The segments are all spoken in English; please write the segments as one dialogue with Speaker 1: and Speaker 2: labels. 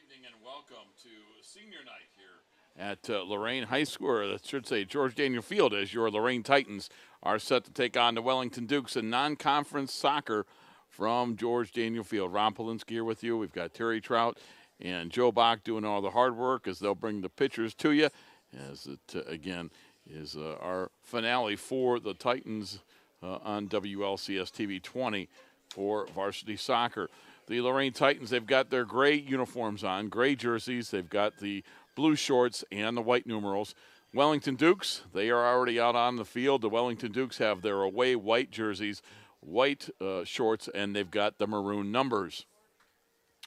Speaker 1: Evening and welcome to senior night here at Lorain High School, or I should say George Daniel Field, as your Lorain Titans are set to take on the Wellington Dukes in non-conference soccer from George Daniel Field. Ron Polinsky here with you. We've got Terry Trout and Joe Bach doing all the hard work as they'll bring the pitchers to you, as it again is our finale for the Titans on WLCS TV 20 for varsity soccer. The Lorain Titans, they've got their gray uniforms on, gray jerseys. They've got the blue shorts and the white numerals. Wellington Dukes, they are already out on the field. The Wellington Dukes have their away white jerseys, white shorts, and they've got the maroon numbers.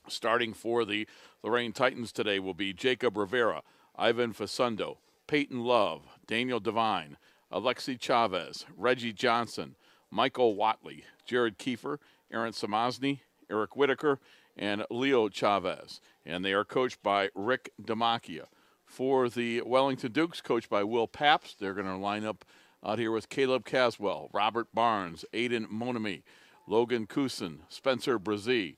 Speaker 1: Starting for the Lorain Titans today will be Jacob Rivera, Ivan Facundo, Peyton Love, Daniel Devine, Alexi Chavez, Reggie Johnson, Michael Watley, Jared Kiefer, Aaron Samazny, Eric Whitaker, and Leo Chavez. And they are coached by Rick Damachia. For the Wellington Dukes, coached by Will Paps, they're going to line up out here with Caleb Caswell, Robert Barnes, Aiden Monami, Logan Cousin, Spencer Brazee,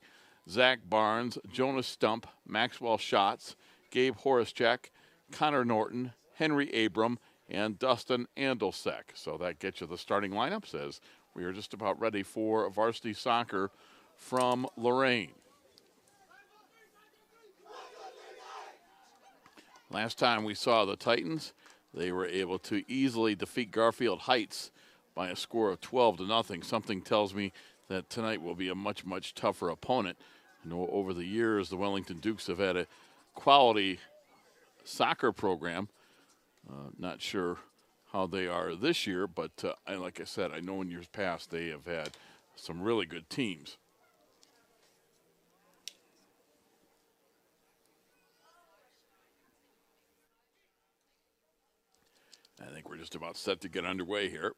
Speaker 1: Zach Barnes, Jonas Stump, Maxwell Schatz, Gabe Horischek, Connor Norton, Henry Abram, and Dustin Andelsek. So that gets you the starting lineups as we are just about ready for varsity soccer from Lorain. Last time we saw the Titans, they were able to easily defeat Garfield Heights by a score of 12-0. Something tells me that tonight will be a much, much tougher opponent. You know, over the years, the Wellington Dukes have had a quality soccer program. Not sure how they are this year, but like I said, I know in years past they have had some really good teams. I think we're just about set to get underway here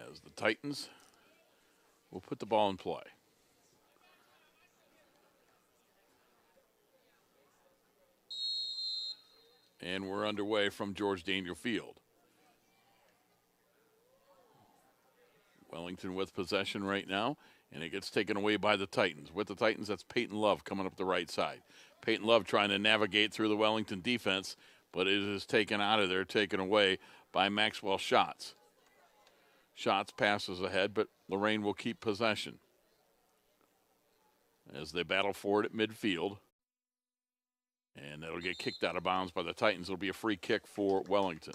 Speaker 1: as the Titans will put the ball in play. And we're underway from George Daniel Field. Wellington with possession right now, and it gets taken away by the Titans. With the Titans, that's Peyton Love coming up the right side. Peyton Love trying to navigate through the Wellington defense, but it is taken out of there, taken away by Maxwell Schatz. Schatz passes ahead, but Lorain will keep possession as they battle for it at midfield. And that'll get kicked out of bounds by the Titans. It'll be a free kick for Wellington.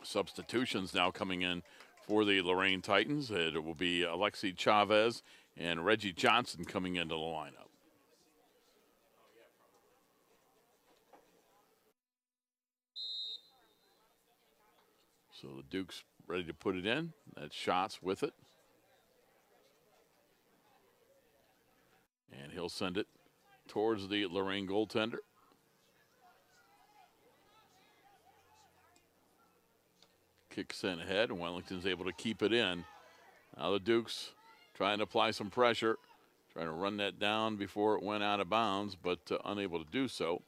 Speaker 1: Substitutions now coming in for the Lorain Titans. It will be Alexi Chavez and Reggie Johnson coming into the lineup. So the Dukes ready to put it in. That's Schatz with it. And he'll send it towards the Lorain goaltender. Kicks in ahead, and Wellington's able to keep it in. Now the Dukes trying to apply some pressure, trying to run that down before it went out of bounds, but unable to do so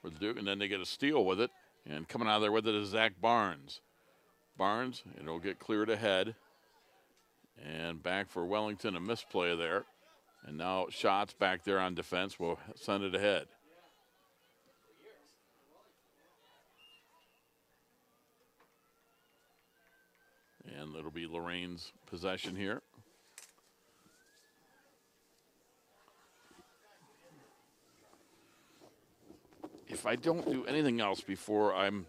Speaker 1: for the Duke. And then they get a steal with it, and coming out of there with it is Zach Barnes. Barnes, it'll get cleared ahead, and back for Wellington, a misplay there. And now Schatz back there on defense will send it ahead. And it'll be Lorain's possession here. If I don't do anything else before I'm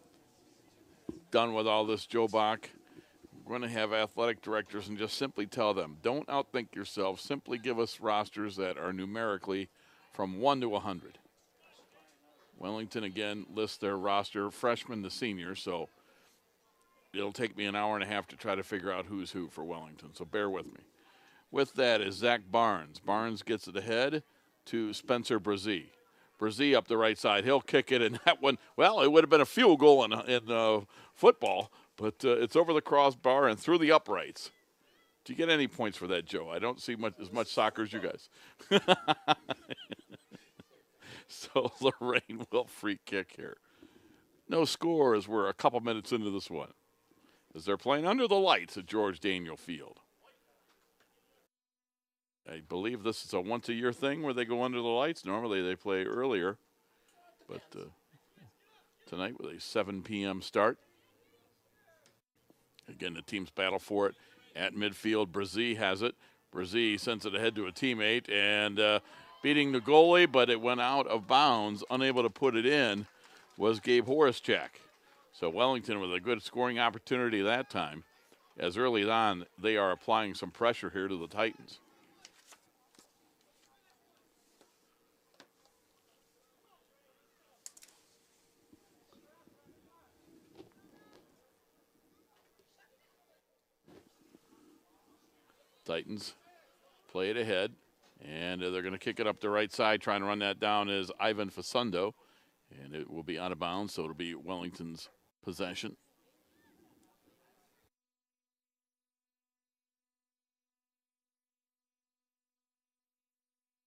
Speaker 1: done with all this, Joe Bach, we're going to have athletic directors and just simply tell them, don't outthink yourself. Simply give us rosters that are numerically from 1 to 100. Wellington, again, lists their roster freshman to senior, so it'll take me an hour and a half to try to figure out who's who for Wellington, so bear with me. With that is Zach Barnes. Barnes gets it ahead to Spencer Brazee. Brazee up the right side. He'll kick it, and that one, well, it would have been a field goal in football, but it's over the crossbar and through the uprights. Do you get any points for that, Joe? I don't see as much soccer as you guys. So Lorain will free kick here. No score as we're a couple minutes into this one, as they're playing under the lights at George Daniel Field. I believe this is a once-a-year thing where they go under the lights. Normally they play earlier, but tonight with a 7 p.m. start. Again, the teams battle for it at midfield. Brzee has it. Brzee sends it ahead to a teammate and beating the goalie, but it went out of bounds. Unable to put it in was Gabe Horischek. So Wellington with a good scoring opportunity that time. As early on, they are applying some pressure here to the Titans. Titans play it ahead, and they're going to kick it up the right side. Trying to run that down is Ivan Facundo, and it will be out of bounds, so it'll be Wellington's possession.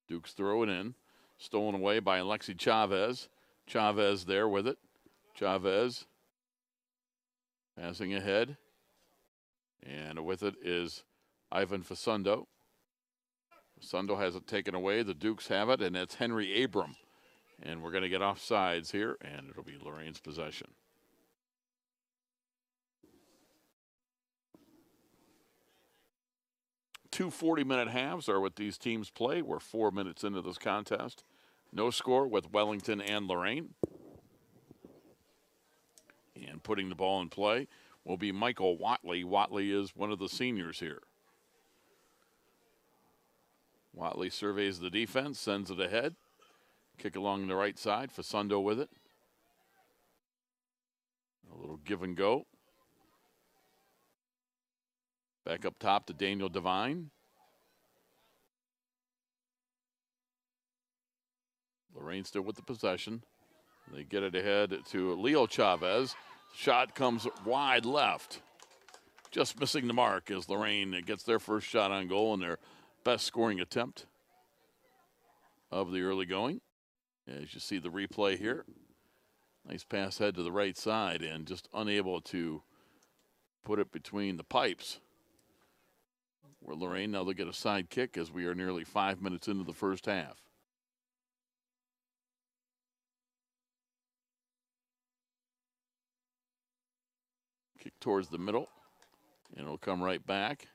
Speaker 1: Dukes throw it in. Stolen away by Alexi Chavez. Chavez there with it. Chavez passing ahead. And with it is Ivan Facundo. Facundo has it taken away. The Dukes have it, and it's Henry Abram. And we're going to get offsides here, and it'll be Lorain's possession. 2 40-minute halves are what these teams play. We're 4 minutes into this contest. No score with Wellington and Lorain. And putting the ball in play will be Michael Watley. Watley is one of the seniors here. Watley surveys the defense, sends it ahead. Kick along the right side. Facundo with it. A little give and go. Back up top to Daniel Devine. Lorain still with the possession. They get it ahead to Leo Chavez. Shot comes wide left. Just missing the mark as Lorain gets their first shot on goal and their best scoring attempt of the early going. As you see the replay here. Nice pass head to the right side and just unable to put it between the pipes. Where Lorain now they'll get a side kick as we are nearly 5 minutes into the first half. Kick towards the middle, and it'll come right back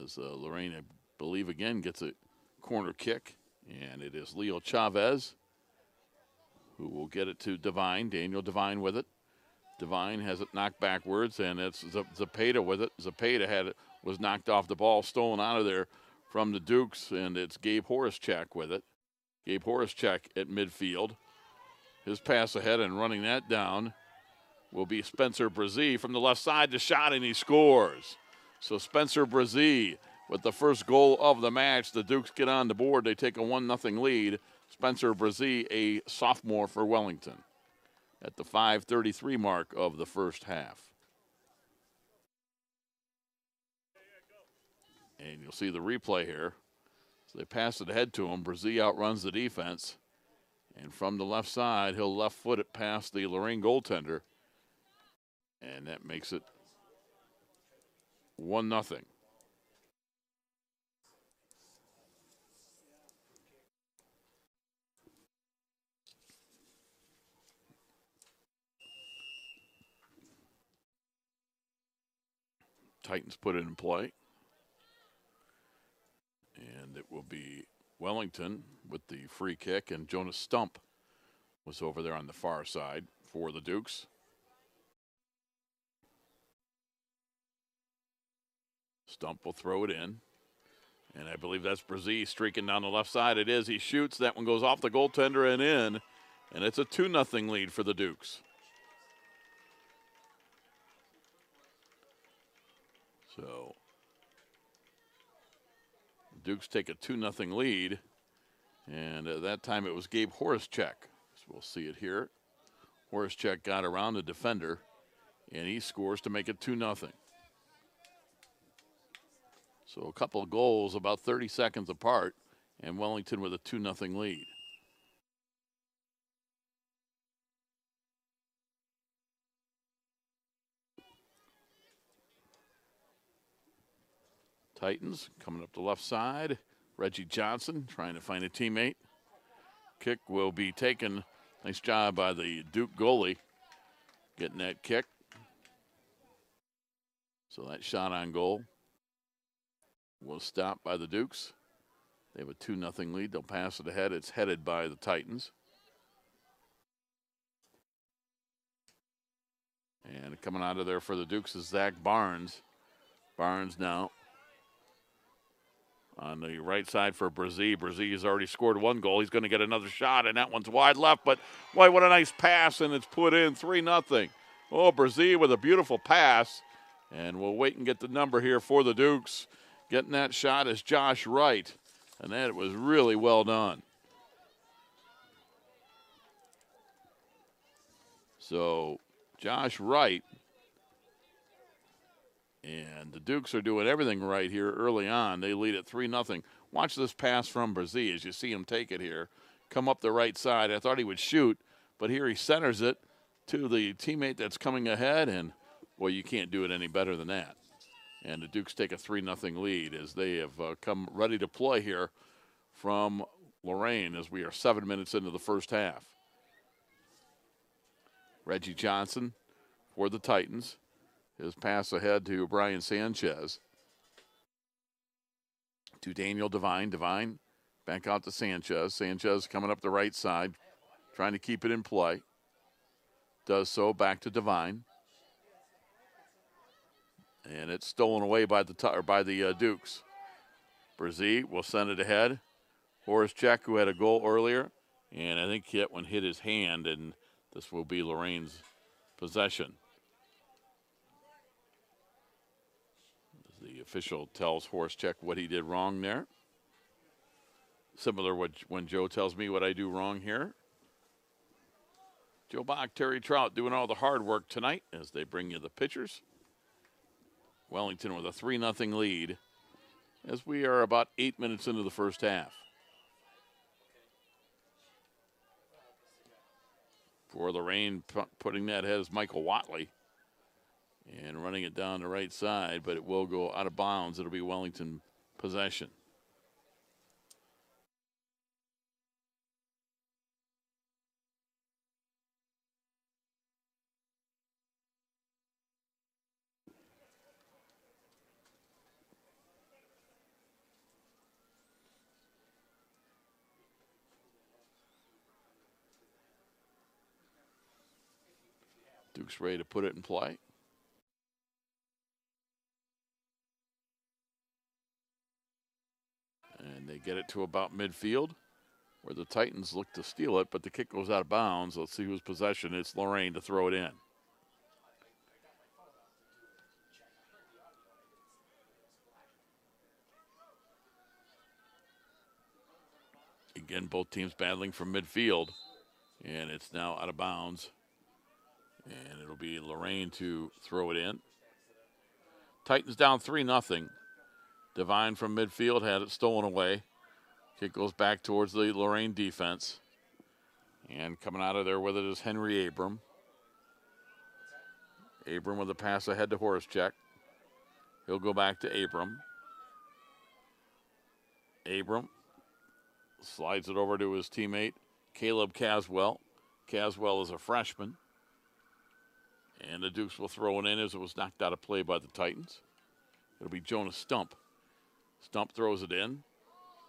Speaker 1: as Lorain, I believe, again gets a corner kick, and it is Leo Chavez who will get it to Devine. Daniel Devine with it. Devine has it knocked backwards, and it's Zapata with it. Zapata had it, was knocked off the ball, stolen out of there from the Dukes, and it's Gabe Horischek with it. Gabe Horischek at midfield. His pass ahead and running that down will be Spencer Brzee from the left side to shot, and he scores. So Spencer Brzee with the first goal of the match. The Dukes get on the board. They take a 1-0 lead. Spencer Brzee, a sophomore for Wellington, at the 5:33 mark of the first half. And you'll see the replay here. So they pass it ahead to him. Brzee outruns the defense. And from the left side, he'll left foot it past the Lorain goaltender. And that makes it 1-0. Titans put it in play. And it will be Wellington with the free kick, and Jonas Stump was over there on the far side for the Dukes. Stump will throw it in. And I believe that's Brzee streaking down the left side. It is. He shoots. That one goes off the goaltender and in. And it's a 2-0 lead for the Dukes. So Dukes take a 2-0 lead. And at that time it was Gabe Horischek. So we'll see it here. Horischek got around the defender, and he scores to make it 2-0. So a couple of goals about 30 seconds apart, and Wellington with a 2-0 lead. Titans coming up the left side. Reggie Johnson trying to find a teammate. Kick will be taken. Nice job by the Duke goalie getting that kick. So that shot on goal was stopped by the Dukes. They have a 2-0 lead. They'll pass it ahead. It's headed by the Titans. And coming out of there for the Dukes is Zach Barnes. Barnes now on the right side for Brzee. Brzee has already scored one goal. He's going to get another shot, and that one's wide left. But, boy, what a nice pass, and it's put in 3-0. Oh, Brzee with a beautiful pass. And we'll wait and get the number here for the Dukes. Getting that shot is Josh Wright, and that was really well done. So Josh Wright, and the Dukes are doing everything right here early on. They lead at 3-0. Watch this pass from Brzee as you see him take it here. Come up the right side. I thought he would shoot, but here he centers it to the teammate that's coming ahead, and, well, you can't do it any better than that. And the Dukes take a 3-0 lead as they have come ready to play here from Lorain as we are 7 minutes into the first half. Reggie Johnson for the Titans. His pass ahead to Brian Sanchez. To Daniel Devine. Devine back out to Sanchez. Sanchez coming up the right side, trying to keep it in play. Does so, back to Devine. And it's stolen away by the Dukes. Brzee will send it ahead. Horacek, who had a goal earlier, and I think that one hit his hand, and this will be Lorain's possession. The official tells Horacek what he did wrong there. Similar when Joe tells me what I do wrong here. Joe Bach, Terry Trout doing all the hard work tonight as they bring you the pitchers. Wellington with a 3-0 lead as we are about 8 minutes into the first half. For Lorain, putting that ahead is Michael Watley. And running it down the right side, but it will go out of bounds. It'll be Wellington possession. Duke's ready to put it in play. And they get it to about midfield where the Titans look to steal it, but the kick goes out of bounds. Let's see whose possession. It's Lorain to throw it in. Again, both teams battling from midfield, and it's now out of bounds. And it'll be Lorain to throw it in. Titans down 3-0. Devine from midfield had it stolen away. Kick goes back towards the Lorain defense. And coming out of there with it is Henry Abram. Abram with a pass ahead to Horacek. He'll go back to Abram. Abram slides it over to his teammate, Caleb Caswell. Caswell is a freshman. And the Dukes will throw it in as it was knocked out of play by the Titans. It'll be Jonas Stump. Stump throws it in.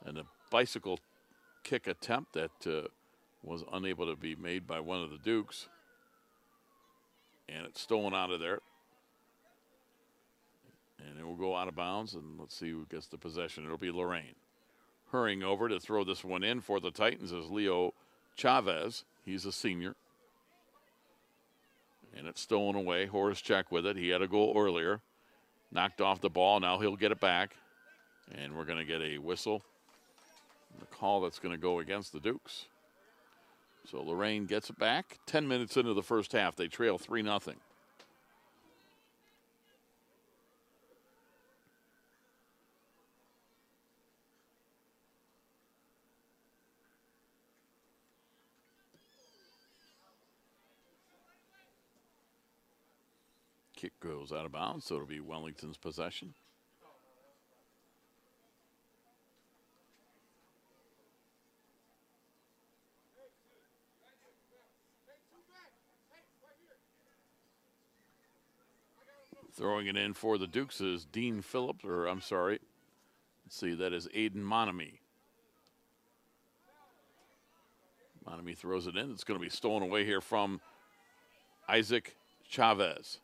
Speaker 1: And a bicycle kick attempt that was unable to be made by one of the Dukes. And it's stolen out of there. And it will go out of bounds. And let's see who gets the possession. It'll be Lorain. Hurrying over to throw this one in for the Titans is Leo Chavez. He's a senior. And it's stolen away. Horacek with it. He had a goal earlier. Knocked off the ball. Now he'll get it back. And we're going to get a whistle. The call that's going to go against the Dukes. So Lorain gets it back. 10 minutes into the first half. They trail 3-0. Kick goes out of bounds, so it'll be Wellington's possession. Throwing it in for the Dukes is Dean Phillips, or I'm sorry, let's see, that is Aiden Monami. Monami throws it in. It's going to be stolen away here from Isaac Chavez.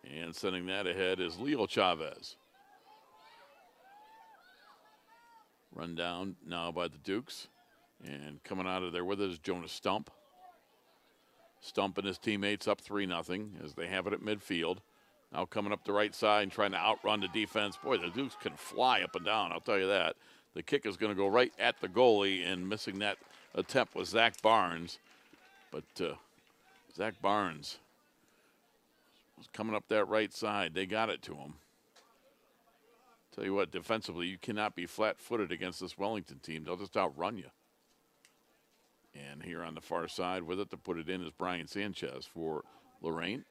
Speaker 1: And sending that ahead is Leo Chavez. Run down now by the Dukes. And coming out of there with it is Jonas Stump. Stump and his teammates up 3-0 as they have it at midfield. Now coming up the right side and trying to outrun the defense. Boy, the Dukes can fly up and down, I'll tell you that. The kick is going to go right at the goalie, and missing that attempt was Zach Barnes. But Zach Barnes was coming up that right side. They got it to him. Tell you what, defensively, you cannot be flat-footed against this Wellington team. They'll just outrun you. And here on the far side with it to put it in is Brian Sanchez for Lorain.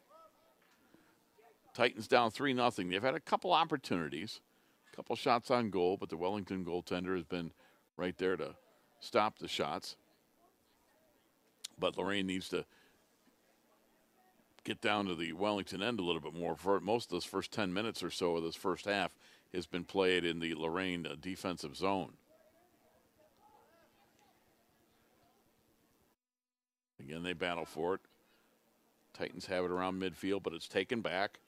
Speaker 1: Titans down 3-0. They've had a couple opportunities, a couple shots on goal, but the Wellington goaltender has been right there to stop the shots. But Lorain needs to get down to the Wellington end a little bit more. For most of those first 10 minutes or so of this first half has been played in the Lorain defensive zone. Again, they battle for it. Titans have it around midfield, but it's taken back.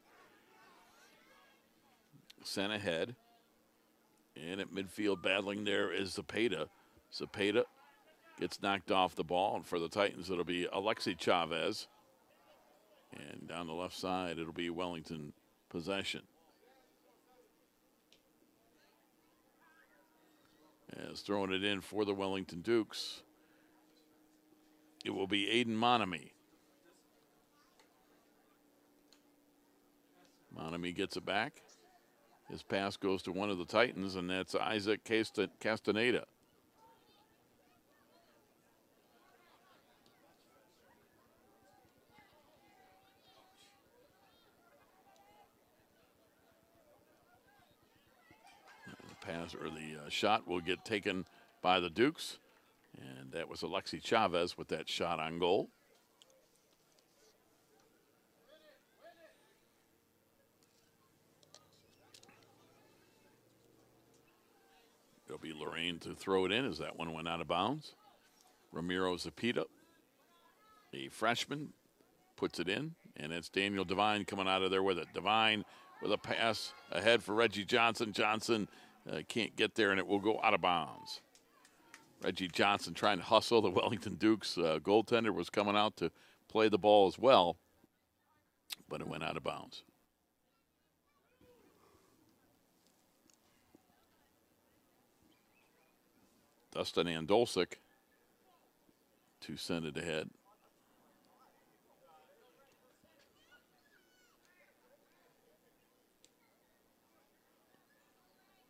Speaker 1: Sent ahead. And at midfield battling there is Zepeda. Zepeda gets knocked off the ball, and for the Titans it'll be Alexi Chavez. And down the left side it'll be Wellington possession. As throwing it in for the Wellington Dukes, it will be Aiden Monami. Monami gets it back. His pass goes to one of the Titans, and that's Isaac Castaneda. The pass or the shot will get taken by the Dukes, and that was Alexi Chavez with that shot on goal. It'll be Lorain to throw it in as that one went out of bounds. Ramiro Zepeda, a freshman, puts it in, and it's Daniel Devine coming out of there with it. Devine with a pass ahead for Reggie Johnson. Johnson can't get there, and it will go out of bounds. Reggie Johnson trying to hustle. The Wellington Dukes goaltender was coming out to play the ball as well, but it went out of bounds. Dustin Andolsik to send it ahead.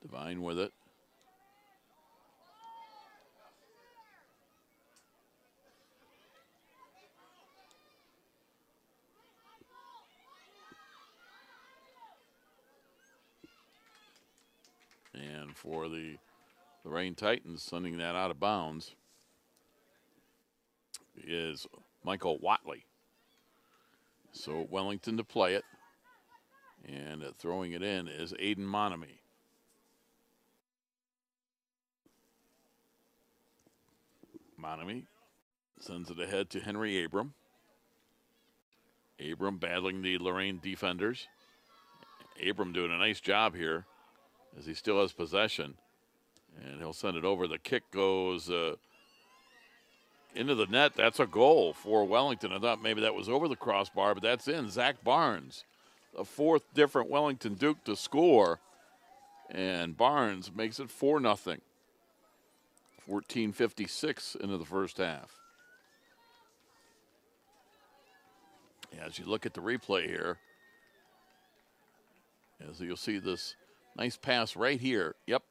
Speaker 1: Devine with it. And for the Lorain Titans, sending that out of bounds is Michael Watley. So Wellington to play it, and throwing it in is Aiden Monami. Monami sends it ahead to Henry Abram. Abram battling the Lorain defenders. Abram doing a nice job here as he still has possession. And he'll send it over. The kick goes into the net. That's a goal for Wellington. I thought maybe that was over the crossbar, but that's in. Zach Barnes, the fourth different Wellington Duke to score. And Barnes makes it 4-0. 14:56 into the first half. As you look at the replay here, as you'll see this nice pass right here. Yep.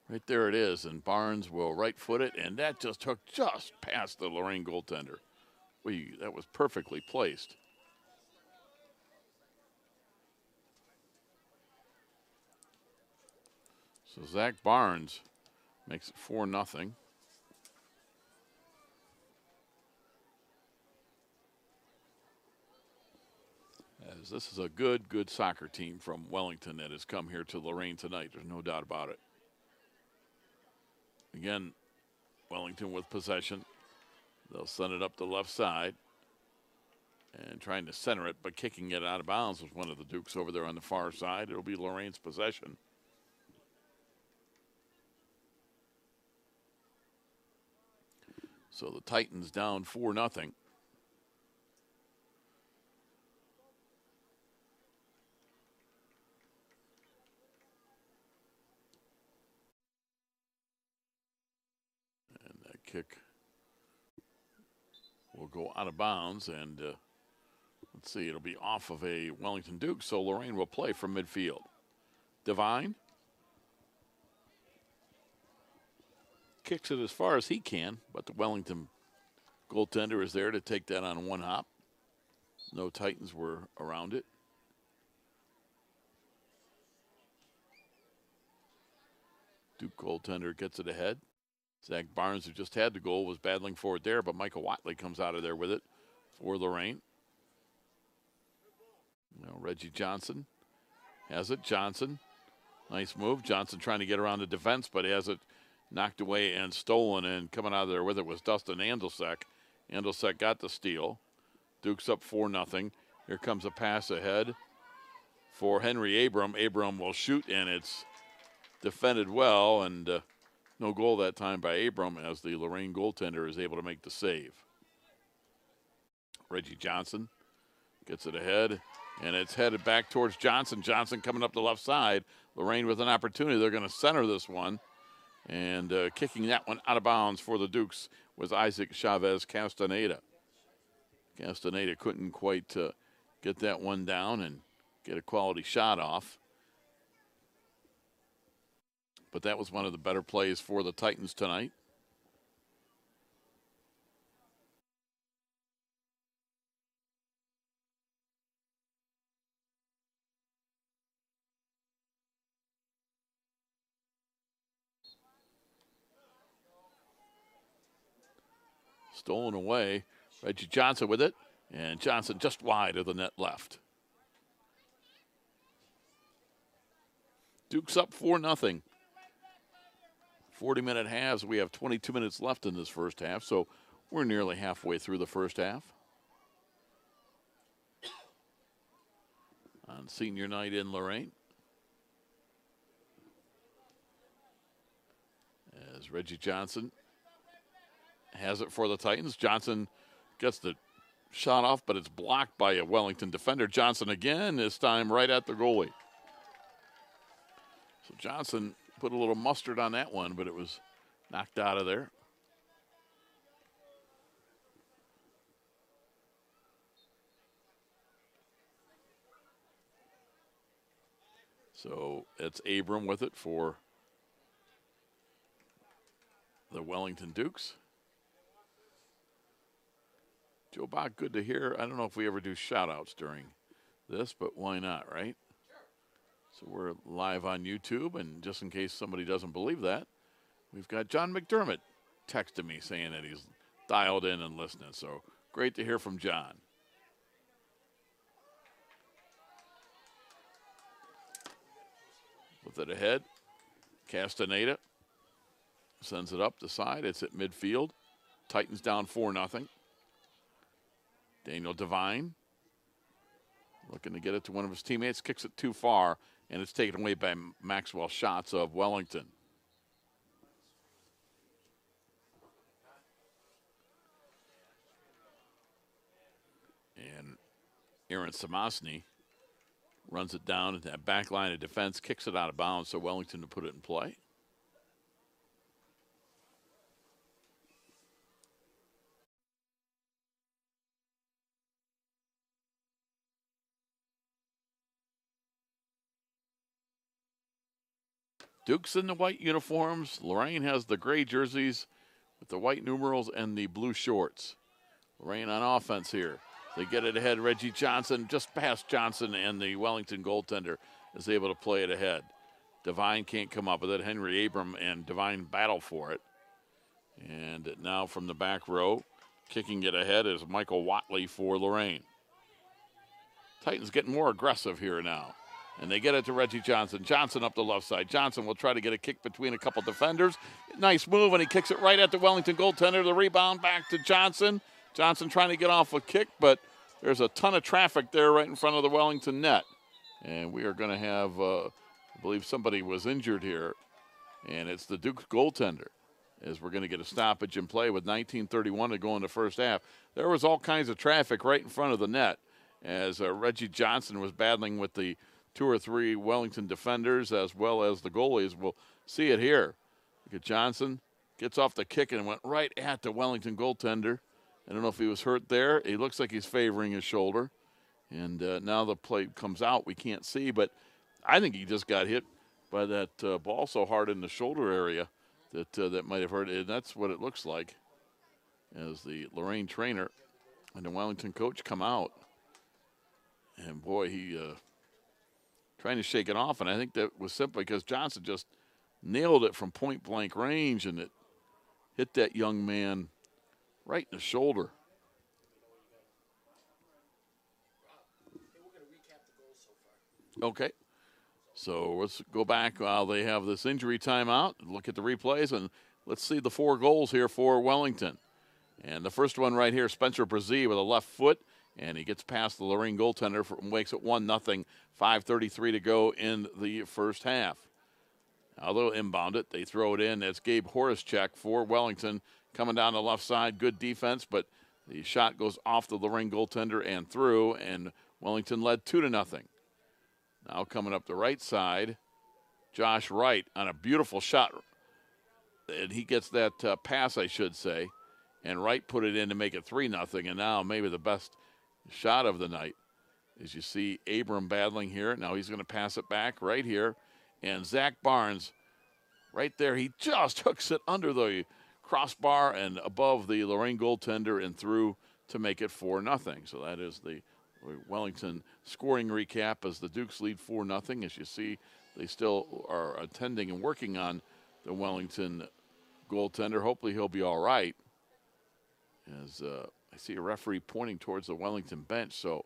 Speaker 1: Right there it is, and Barnes will right-foot it, and that just took just past the Lorain goaltender. That was perfectly placed. So Zach Barnes makes it 4-0. because this is a good soccer team from Wellington that has come here to Lorain tonight. There's no doubt about it. Again, Wellington with possession. They'll send it up the left side and trying to center it, but kicking it out of bounds was one of the Dukes over there on the far side. It'll be Lorain's possession. So the Titans down 4-0. And that kick will go out of bounds, and let's see, it'll be off of a Wellington Duke, so Lorain will play from midfield. Devine kicks it as far as he can, but the Wellington goaltender is there to take that on one hop. No Titans were around it. Duke goaltender gets it ahead. Zach Barnes, who just had the goal, was battling for it there, but Michael Watley comes out of there with it for Lorain. Now Reggie Johnson has it. Johnson, nice move. Johnson trying to get around the defense, but he has it knocked away and stolen, and coming out of there with it was Dustin Andelsek. Andelsek got the steal. Duke's up 4-0. Here comes a pass ahead for Henry Abram. Abram will shoot, and it's defended well, and no goal that time by Abram as the Lorain goaltender is able to make the save. Reggie Johnson gets it ahead, and it's headed back towards Johnson. Johnson coming up the left side. Lorain with an opportunity. They're going to center this one. And kicking that one out of bounds for the Dukes was Isaac Chavez Castaneda. Castaneda couldn't quite get that one down and get a quality shot off. But that was one of the better plays for the Titans tonight. Stolen away. Reggie Johnson with it. And Johnson just wide of the net left. Duke's up 4-0. 40-minute halves. We have 22 minutes left in this first half, so we're nearly halfway through the first half. On senior night in Lorain. As Reggie Johnson has it for the Titans. Johnson gets the shot off, but it's blocked by a Wellington defender. Johnson again, this time right at the goalie. So Johnson put a little mustard on that one, but it was knocked out of there. So it's Abram with it for the Wellington Dukes. Joe Bach, good to hear. I don't know if we ever do shout-outs during this, but why not, right? So we're live on YouTube, and just in case somebody doesn't believe that, we've got John McDermott texting me saying that he's dialed in and listening. So great to hear from John. With it ahead, Castaneda sends it up the side. It's at midfield. Titans down 4-0. Daniel Devine looking to get it to one of his teammates, kicks it too far, and it's taken away by Maxwell Schatz of Wellington. And Aaron Samosny runs it down into that back line of defense, kicks it out of bounds, so Wellington to put it in play. Dukes in the white uniforms. Lorain has the gray jerseys with the white numerals and the blue shorts. Lorain on offense here. They get it ahead. Reggie Johnson just past Johnson, and the Wellington goaltender is able to play it ahead. Devine can't come up with it. Henry Abram and Devine battle for it. And now from the back row, kicking it ahead is Michael Watley for Lorain. Titans getting more aggressive here now. And they get it to Reggie Johnson. Johnson up the left side. Johnson will try to get a kick between a couple defenders. Nice move, and he kicks it right at the Wellington goaltender. The rebound back to Johnson. Johnson trying to get off a kick, but there's a ton of traffic there right in front of the Wellington net. And we are going to have, I believe somebody was injured here, and it's the Duke's goaltender, as we're going to get a stoppage in play with 19:31 to go in the first half. There was all kinds of traffic right in front of the net as Reggie Johnson was battling with the 2 or 3 Wellington defenders as well as the goalies. We'll see it here. Look at Johnson. Gets off the kick and went right at the Wellington goaltender. I don't know if he was hurt there. He looks like he's favoring his shoulder. And now the play comes out. We can't see, but I think he just got hit by that ball so hard in the shoulder area that that might have hurt. And that's what it looks like as the Lorain trainer and the Wellington coach come out. And, boy, he trying to shake it off. And I think that was simply because Johnson just nailed it from point-blank range, and it hit that young man right in the shoulder. Okay. So let's go back while they have this injury timeout, look at the replays, and let's see the 4 goals here for Wellington. And the first one right here, Spencer Brzee with a left foot, and he gets past the Lorain goaltender, makes it 1-0, 5:33 to go in the first half. Now they'll inbound it. They throw it in. That's Gabe Horacek for Wellington coming down the left side. Good defense, but the shot goes off the Lorain goaltender and through, and Wellington led 2-0. Now coming up the right side, Josh Wright on a beautiful shot. And he gets that pass, I should say. And Wright put it in to make it 3-0. And now maybe the best shot of the night is you see Abram battling here. Now he's going to pass it back right here. And Zach Barnes right there. He just hooks it under the crossbar and above the Lorain goaltender and through to make it 4-0. So that is the Wellington scoring recap as the Dukes lead 4-0. As you see, they still are attending and working on the Wellington goaltender. Hopefully he'll be all right. As I see a referee pointing towards the Wellington bench, so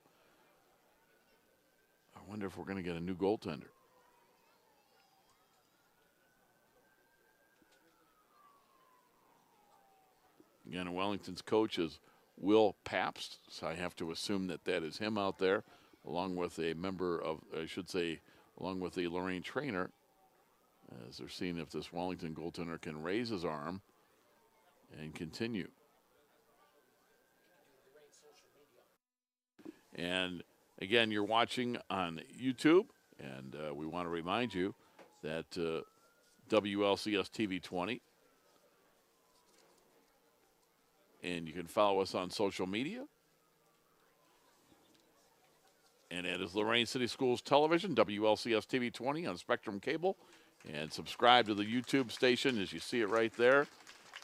Speaker 1: I wonder if we're going to get a new goaltender. Again, Wellington's coach is Will Pabst, so I have to assume that that is him out there, along with a member of, I should say, along with the Lorain trainer, as they're seeing if this Wellington goaltender can raise his arm and continue. And again, you're watching on YouTube, and we want to remind you that WLCS TV 20. And you can follow us on social media. And it is Lorain City Schools Television, WLCS TV 20 on Spectrum Cable. And subscribe to the YouTube station as you see it right there.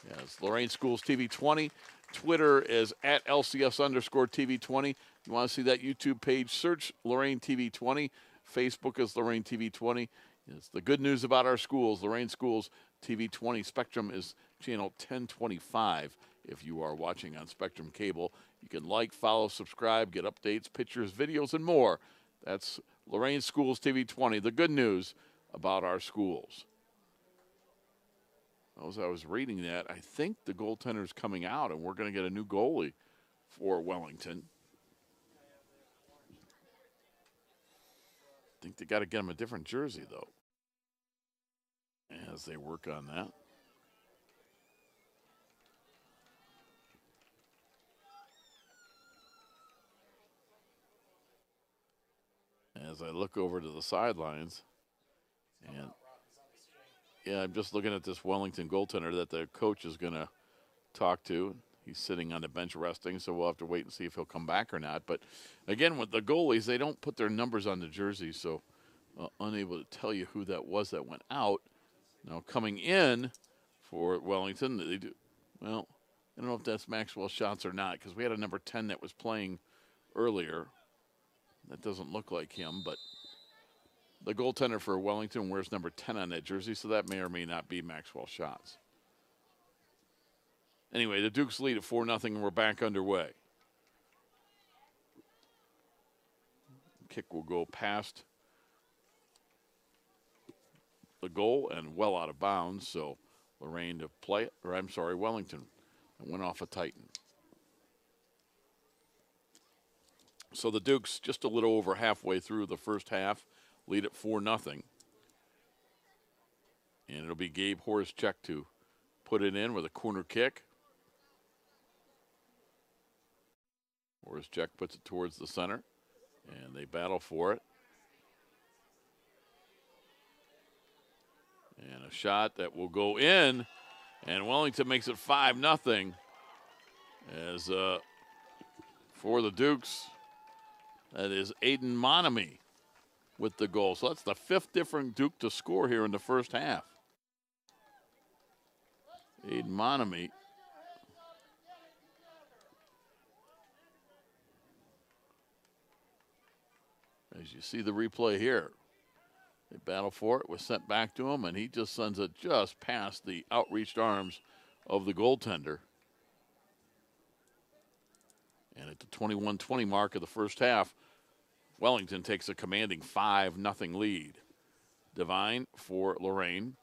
Speaker 1: Yes, Lorain Schools TV 20. Twitter is at LCS_TV 20. You want to see that YouTube page, search Lorain TV 20. Facebook is Lorain TV 20. It's the good news about our schools. Lorain Schools TV 20. Spectrum is channel 1025. If you are watching on Spectrum Cable, you can like, follow, subscribe, get updates, pictures, videos, and more. That's Lorain Schools TV 20, the good news about our schools. As I was reading that, I think the goaltender's coming out, and we're going to get a new goalie for Wellington. I think they got to get him a different jersey, though, as they work on that. As I look over to the sidelines, and yeah, I'm just looking at this Wellington goaltender that the coach is going to talk to. He's sitting on the bench resting, so we'll have to wait and see if he'll come back or not. But again, with the goalies, they don't put their numbers on the jersey, so unable to tell you who that was that went out. Now coming in for Wellington, they do. Well, I don't know if that's Maxwell Shots or not, because we had a number 10 that was playing earlier. That doesn't look like him, but the goaltender for Wellington wears number 10 on that jersey, so that may or may not be Maxwell Shots. Anyway, the Dukes lead at 4-0, and we're back underway. Kick will go past the goal and well out of bounds, so Lorain to play it, or I'm sorry, Wellington. It went off a Titan. So the Dukes just a little over halfway through the first half, lead it 4-0. And it'll be Gabe Horschek to put it in with a corner kick. Horschek puts it towards the center, and they battle for it. And a shot that will go in, and Wellington makes it 5-0. As for the Dukes, that is Aiden Monami with the goal. So that's the 5th different Duke to score here in the first half. Aiden Monami. As you see the replay here, they battle for it, was sent back to him, and he just sends it just past the outreached arms of the goaltender. And at the 21-20 mark of the first half, Wellington takes a commanding 5-0 lead. Devine for Lorain.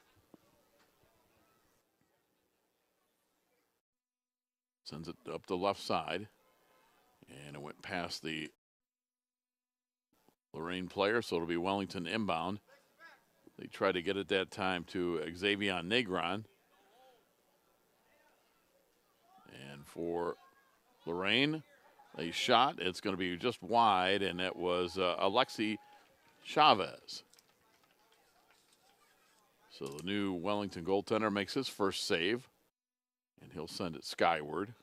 Speaker 1: Sends it up the left side, and it went past the Lorain player, so it'll be Wellington inbound. They tried to get it that time to Xavier Negron. And for Lorain, a shot. It's going to be just wide, and it was Alexi Chavez. So the new Wellington goaltender makes his first save, and he'll send it skyward.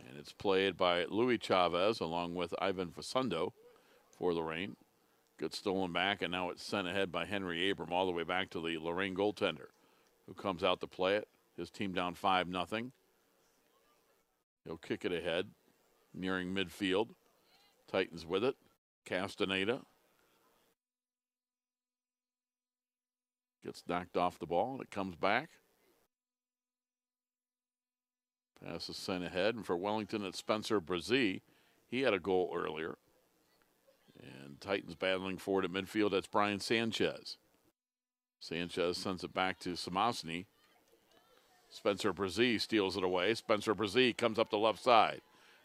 Speaker 1: And it's played by Louis Chavez along with Ivan Facundo for Lorain. Good stolen back, and now it's sent ahead by Henry Abram all the way back to the Lorain goaltender, who comes out to play it. His team down 5-0. He'll kick it ahead, nearing midfield. Titans with it. Castaneda gets knocked off the ball, and it comes back. Pass is sent ahead, and for Wellington, it's Spencer Brazee. He had a goal earlier. And Titans battling forward at midfield. That's Brian Sanchez. Sanchez sends it back to Samosny. Spencer Brazee steals it away. Spencer Brazee comes up the left side.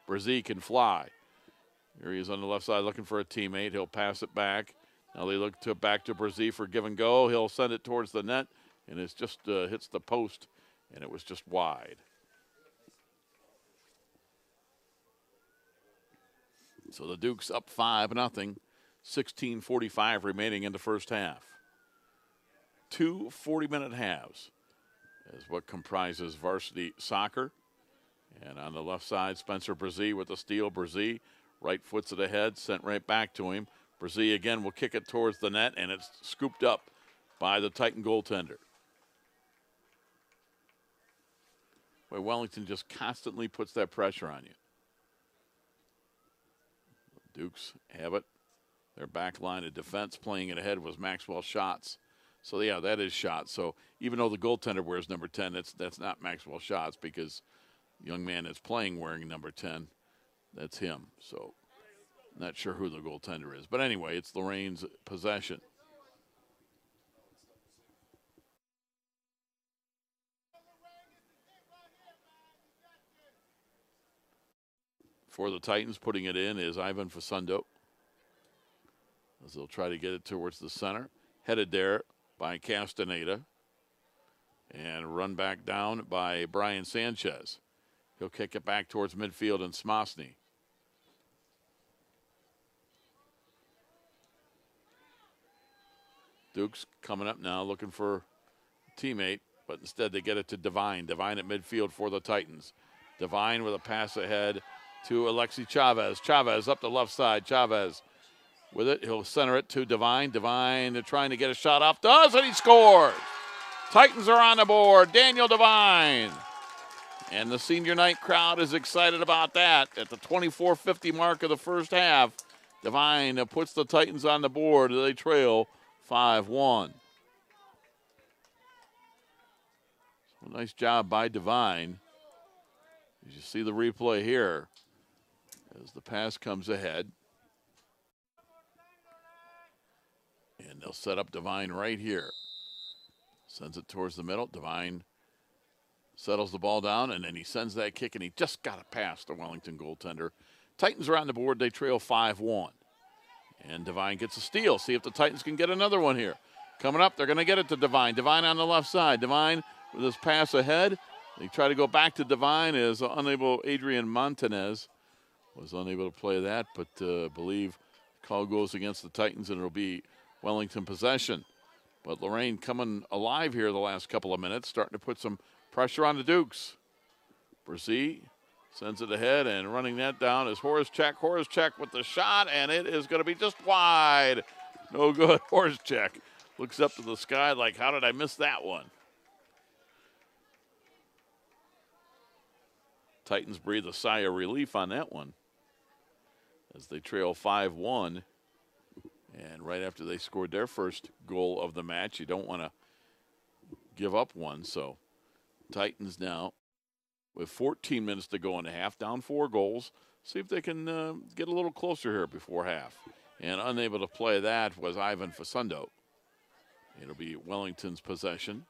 Speaker 1: Brazee can fly. Here he is on the left side looking for a teammate. He'll pass it back. Now they look back to Brazee for give and go. He'll send it towards the net, and it just hits the post, and it was just wide. So the Dukes up 5-0, 16:45 remaining in the first half. 2 40-minute halves is what comprises varsity soccer. And on the left side, Spencer Brazee with the steal. Brazee right foots it ahead, sent right back to him. Brazee again will kick it towards the net, and it's scooped up by the Titan goaltender. Boy, Wellington just constantly puts that pressure on you. Dukes have it. Their back line of defense playing it ahead was Maxwell Schatz. So, yeah, that is Schatz. So, even though the goaltender wears number 10, that's not Maxwell Schatz, because the young man that's playing wearing number 10, that's him. So, not sure who the goaltender is. But anyway, it's Lorain's possession. For the Titans, putting it in is Ivan Facundo, as they'll try to get it towards the center. Headed there by Castaneda. And run back down by Brian Sanchez. He'll kick it back towards midfield and Smosny. Dukes coming up now looking for a teammate, but instead they get it to Devine. Devine at midfield for the Titans. Devine with a pass ahead to Alexi Chavez. Chavez up the left side. Chavez with it. He'll center it to Devine. Devine trying to get a shot off. Does, and he scores. Titans are on the board. Daniel Devine. And the senior night crowd is excited about that. At the 24:50 mark of the first half, Devine puts the Titans on the board. They trail 5-1. So nice job by Devine. As you see the replay here, as the pass comes ahead. And they'll set up Devine right here. Sends it towards the middle. Devine settles the ball down, and then he sends that kick, and he just got it past the Wellington goaltender. Titans are on the board. They trail 5-1. And Devine gets a steal. See if the Titans can get another one here. Coming up, they're going to get it to Devine. Devine on the left side. Devine with his pass ahead. They try to go back to Devine. Is unable. Adrian Montanez was unable to play that, but believe the call goes against the Titans, and it'll be Wellington possession. But Lorain coming alive here the last couple of minutes, starting to put some pressure on the Dukes. Brzee sends it ahead, and running that down is Horacek. Horacek with the shot, and it is going to be just wide. No good. Horacek looks up to the sky like, how did I miss that one? Titans breathe a sigh of relief on that one as they trail 5-1. And right after they scored their first goal of the match, you don't want to give up one. So Titans now with 14 minutes to go in the half, down 4 goals. See if they can get a little closer here before half. And unable to play that was Ivan Facundo. It'll be Wellington's possession.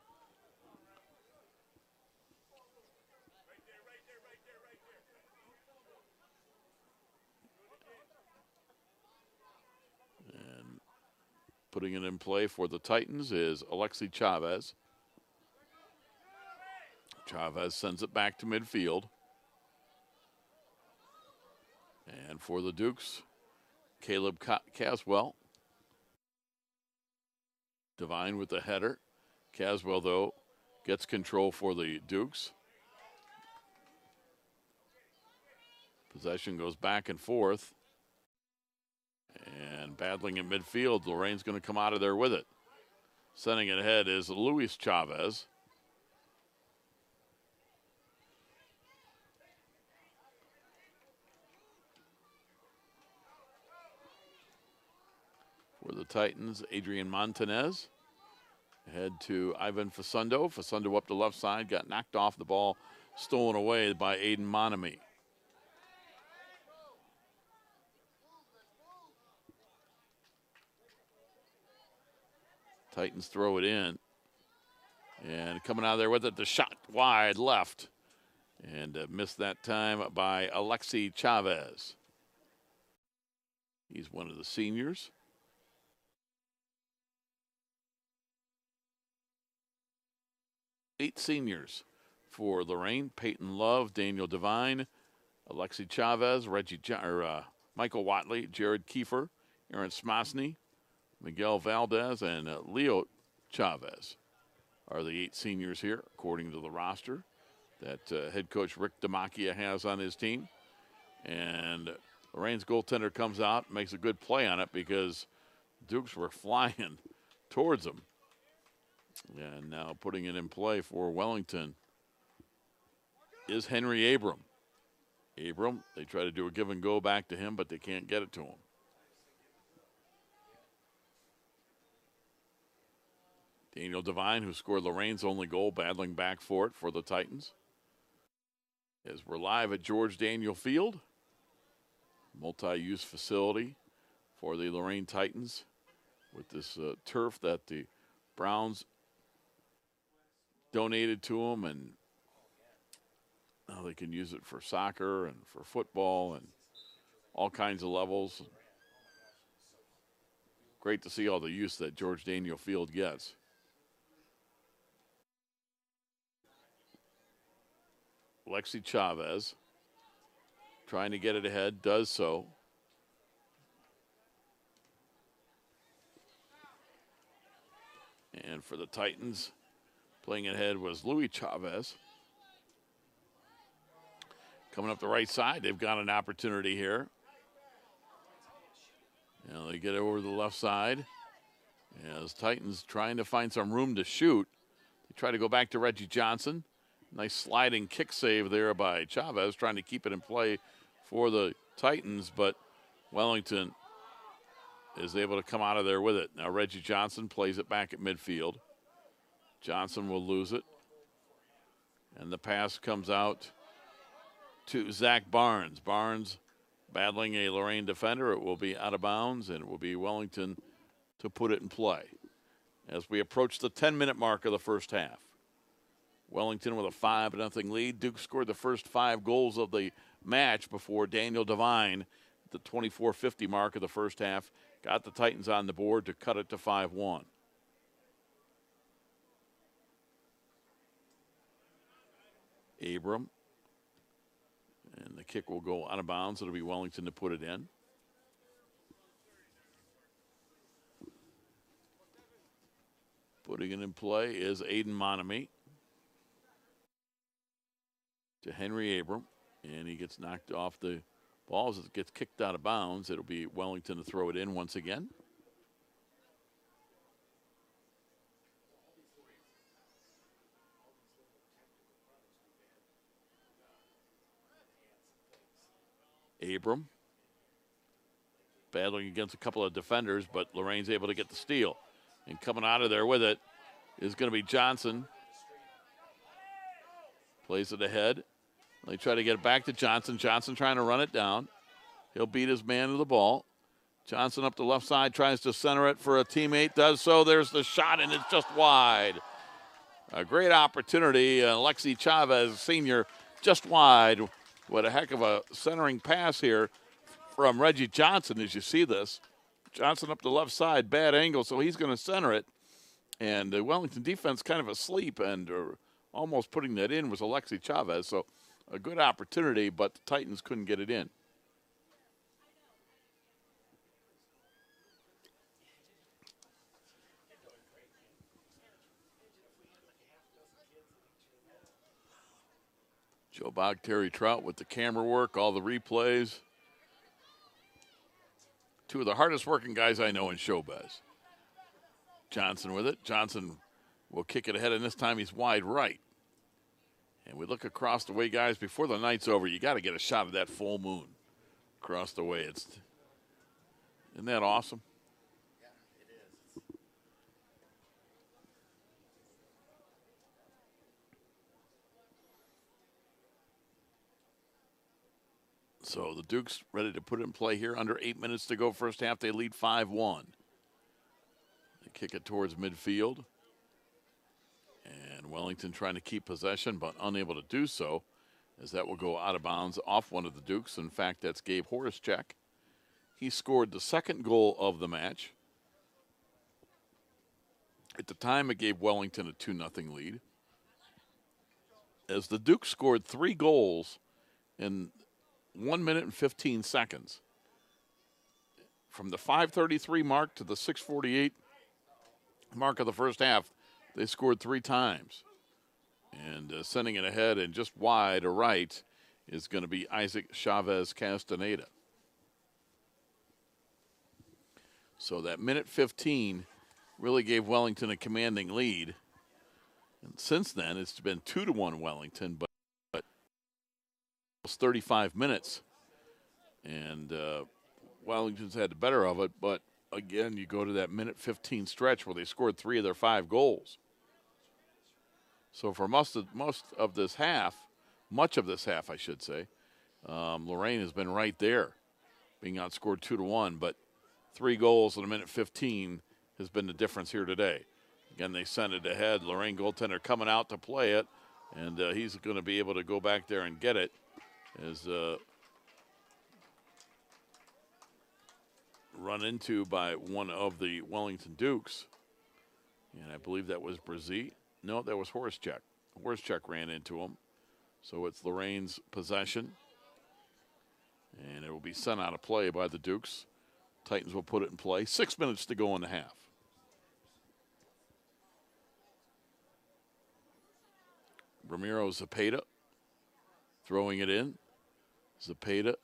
Speaker 1: And putting it in play for the Titans is Alexi Chavez. Chavez sends it back to midfield. And for the Dukes, Caleb Caswell. Devine with the header. Caswell, though, gets control for the Dukes. Possession goes back and forth. And battling in midfield, Lorain's going to come out of there with it. Sending it ahead is Luis Chavez. For the Titans, Adrian Montanez. Ahead to Ivan Facundo. Facundo up the left side, got knocked off the ball, stolen away by Aiden Monami. Titans throw it in. And coming out of there with it, the shot wide left. And missed that time by Alexi Chavez. He's one of the seniors. Eight seniors for Lorain: Peyton Love, Daniel Devine, Alexi Chavez, Michael Watley, Jared Kiefer, Aaron Smosny, Miguel Valdez, and Leo Chavez are the 8 seniors here, according to the roster that head coach Rick Damachia has on his team. And Lorain's goaltender comes out, makes a good play on it because Dukes were flying towards him. And now putting it in play for Wellington is Henry Abram. Abram, they try to do a give and go back to him, but they can't get it to him. Daniel Devine, who scored Lorain's only goal, battling back for it for the Titans. As we're live at George Daniel Field, multi-use facility for the Lorain Titans with this turf that the Browns donated to them, and now they can use it for soccer and for football and all kinds of levels. Great to see all the use that George Daniel Field gets. Alexi Chavez trying to get it ahead, does so. And for the Titans, playing it ahead was Luis Chavez. Coming up the right side, they've got an opportunity here. Now they get over to the left side. As Titans trying to find some room to shoot. They try to go back to Reggie Johnson. Nice sliding kick save there by Chavez, trying to keep it in play for the Titans, but Wellington is able to come out of there with it. Now Reggie Johnson plays it back at midfield. Johnson will lose it. And the pass comes out to Zach Barnes. Barnes battling a Lorain defender. It will be out of bounds, and it will be Wellington to put it in play as we approach the 10-minute mark of the first half. Wellington with a 5-0 lead. Duke scored the first 5 goals of the match before Daniel Devine, at the 24:50 mark of the first half, got the Titans on the board to cut it to 5-1. Abram. And the kick will go out of bounds. It'll be Wellington to put it in. Putting it in play is Aiden Monami to Henry Abram. And he gets knocked off the ball as it gets kicked out of bounds. It'll be Wellington to throw it in once again. Abram battling against a couple of defenders, but Lorain's able to get the steal. And coming out of there with it is going to be Johnson. Plays it ahead. They try to get it back to Johnson. Johnson trying to run it down. He'll beat his man to the ball. Johnson up the left side, tries to center it for a teammate. Does so. There's the shot, and it's just wide. A great opportunity. Alexi Chavez, senior, just wide. What a heck of a centering pass here from Reggie Johnson as you see this. Johnson up the left side, bad angle, so he's going to center it. And the Wellington defense kind of asleep, and almost putting that in was Alexi Chavez. So a good opportunity, but the Titans couldn't get it in. Joe Bog, Terry Trout with the camera work, all the replays. Two of the hardest working guys I know in showbiz. Johnson with it. Johnson will kick it ahead, and this time he's wide right. And we look across the way, guys, before the night's over, you got to get a shot of that full moon across the way. Isn't that awesome? So the Dukes ready to put it in play here. Under 8 minutes to go first half. They lead 5-1. They kick it towards midfield. And Wellington trying to keep possession, but unable to do so, as that will go out of bounds off one of the Dukes. In fact, that's Gabe Horacek. He scored the second goal of the match. At the time, it gave Wellington a 2-0 lead. As the Dukes scored 3 goals in 1 minute and 15 seconds. From the 5:33 mark to the 6:48 mark of the first half, they scored 3 times. And sending it ahead and just wide or right is going to be Isaac Chavez Castaneda. So that minute 15 really gave Wellington a commanding lead. And since then, it's been 2-1 Wellington, but 35 minutes, and Wellington's had the better of it, but again, you go to that minute 15 stretch where they scored 3 of their 5 goals. So for much of this half, I should say, Lorain has been right there, being outscored 2-1, but 3 goals in a minute 15 has been the difference here today. Again, they send it ahead. Lorain goaltender coming out to play it, and he's going to be able to go back there and get it. Is run into by one of the Wellington Dukes. And I believe that was Brzee. No, that was Horacek. Horacek ran into him. So it's Lorain's possession. And it will be sent out of play by the Dukes. Titans will put it in play. 6 minutes to go in the half. Ramiro Zepeda throwing it in. Zepeda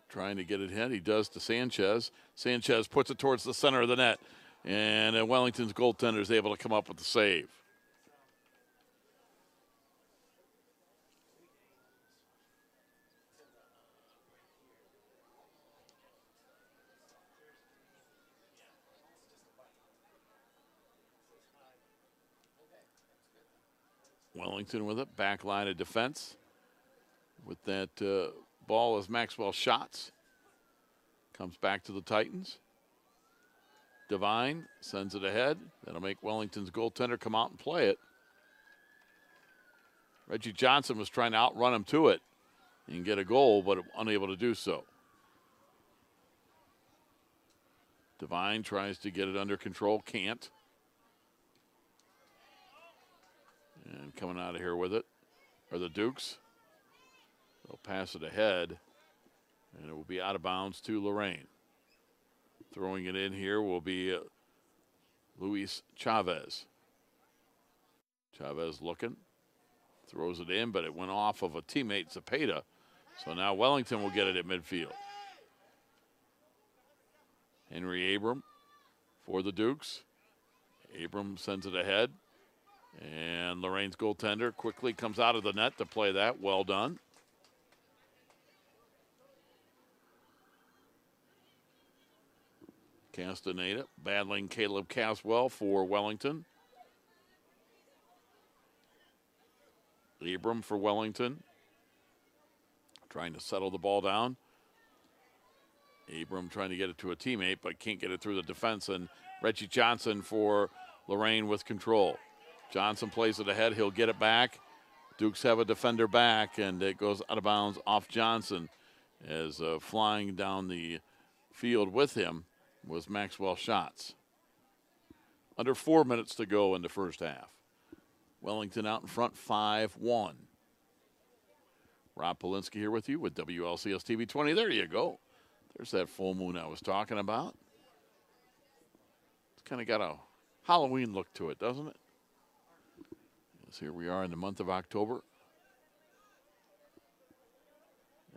Speaker 1: trying to get it in. He does to Sanchez. Sanchez puts it towards the center of the net. And Wellington's goaltender is able to come up with the save. Wellington with it. Back line of defense. With that ball is Maxwell Schatz. Comes back to the Titans. Devine sends it ahead. That'll make Wellington's goaltender come out and play it. Reggie Johnson was trying to outrun him to it and get a goal, but unable to do so. Devine tries to get it under control, can't. And coming out of here with it are the Dukes. They'll pass it ahead, and it will be out of bounds to Lorain. Throwing it in here will be Luis Chavez. Chavez looking, throws it in, but it went off of a teammate, Zepeda. So now Wellington will get it at midfield. Henry Abram for the Dukes. Abram sends it ahead. And Lorain's goaltender quickly comes out of the net to play that. Well done. Castaneda battling Caleb Caswell for Wellington. Abram for Wellington. Trying to settle the ball down. Abram trying to get it to a teammate, but can't get it through the defense. And Reggie Johnson for Lorain with control. Johnson plays it ahead. He'll get it back. Dukes have a defender back, and it goes out of bounds off Johnson as flying down the field with him was Maxwell Schatz. Under 4 minutes to go in the first half. Wellington out in front 5-1. Rob Polinsky here with you with WLCS TV 20. There you go. There's that full moon I was talking about. It's kind of got a Halloween look to it, doesn't it? Yes, here we are in the month of October.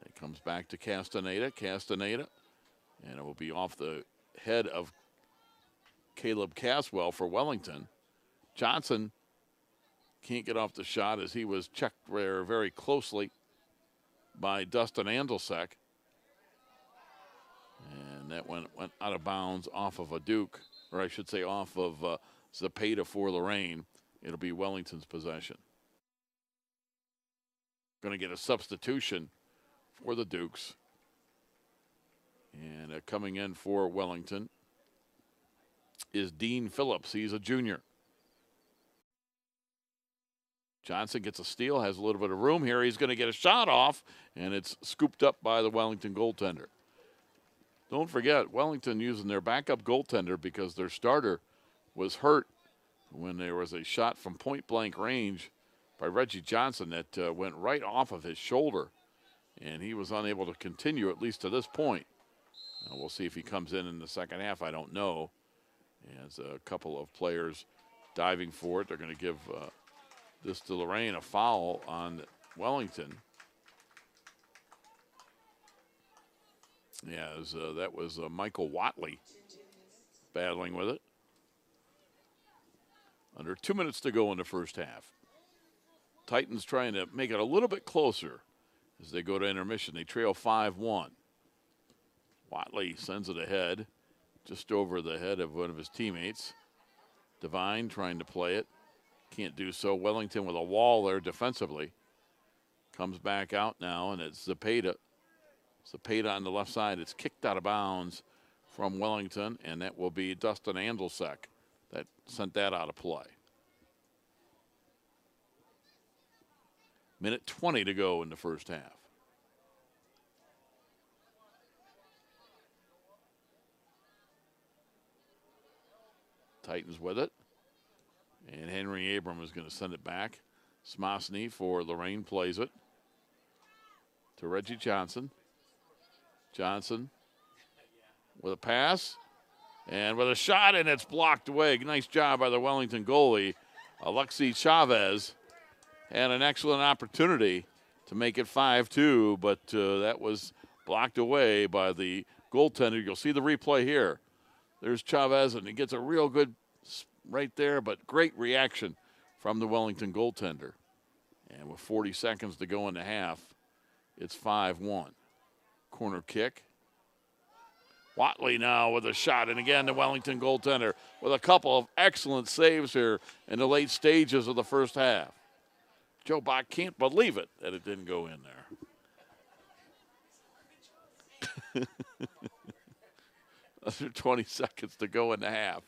Speaker 1: It comes back to Castaneda. And it will be off the head of Caleb Caswell for Wellington. Johnson can't get off the shot as he was checked there very closely by Dustin Andelsek. And that went out of bounds off of a Duke, or I should say off of Zepeda for Lorain. It'll be Wellington's possession. Going to get a substitution for the Dukes. And coming in for Wellington is Dean Phillips. He's a junior. Johnson gets a steal, has a little bit of room here. He's going to get a shot off, and it's scooped up by the Wellington goaltender. Don't forget, Wellington using their backup goaltender because their starter was hurt when there was a shot from point-blank range by Reggie Johnson that went right off of his shoulder, and he was unable to continue, at least to this point. Now we'll see if he comes in the second half. I don't know. As a couple of players diving for it, they're going to give this to Lorain, a foul on Wellington. Yeah, that was Michael Watley battling with it. Under 2 minutes to go in the first half. Titans trying to make it a little bit closer as they go to intermission. They trail 5-1. Watley sends it ahead, just over the head of one of his teammates. Devine trying to play it. Can't do so. Wellington with a wall there defensively. Comes back out now, and it's Zepeda. Zepeda on the left side. It's kicked out of bounds from Wellington, and that will be Dustin Andelsek that sent that out of play. Minute 20 to go in the first half. Titans with it. And Henry Abram is going to send it back. Smosny for Lorain plays it to Reggie Johnson. Johnson with a pass and with a shot, and it's blocked away. Nice job by the Wellington goalie. Alexi Chavez had an excellent opportunity to make it 5-2, but that was blocked away by the goaltender. You'll see the replay here. There's Chavez, and he gets a real good right there, but great reaction from the Wellington goaltender. And with 40 seconds to go in the half, it's 5-1. Corner kick. Watley now with a shot, and again the Wellington goaltender with a couple of excellent saves here in the late stages of the first half. Joe Bach can't believe it that it didn't go in there. Under 20 seconds to go in the half.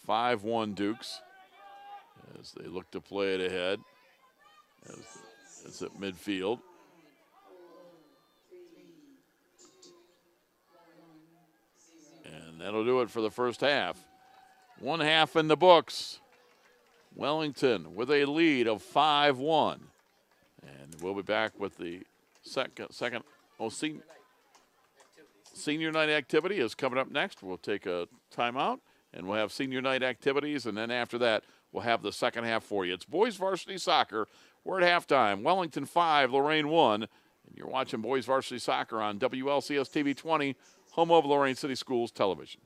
Speaker 1: 5-1 Dukes as they look to play it ahead. As at midfield. And that'll do it for the first half. One half in the books. Wellington with a lead of 5-1. And we'll be back with the senior night activity is coming up next. We'll take a timeout, and we'll have senior night activities, and then after that, we'll have the second half for you. It's boys varsity soccer. We're at halftime. Wellington 5, Lorain 1. And you're watching boys varsity soccer on WLCS TV 20, home of Lorain City Schools Television.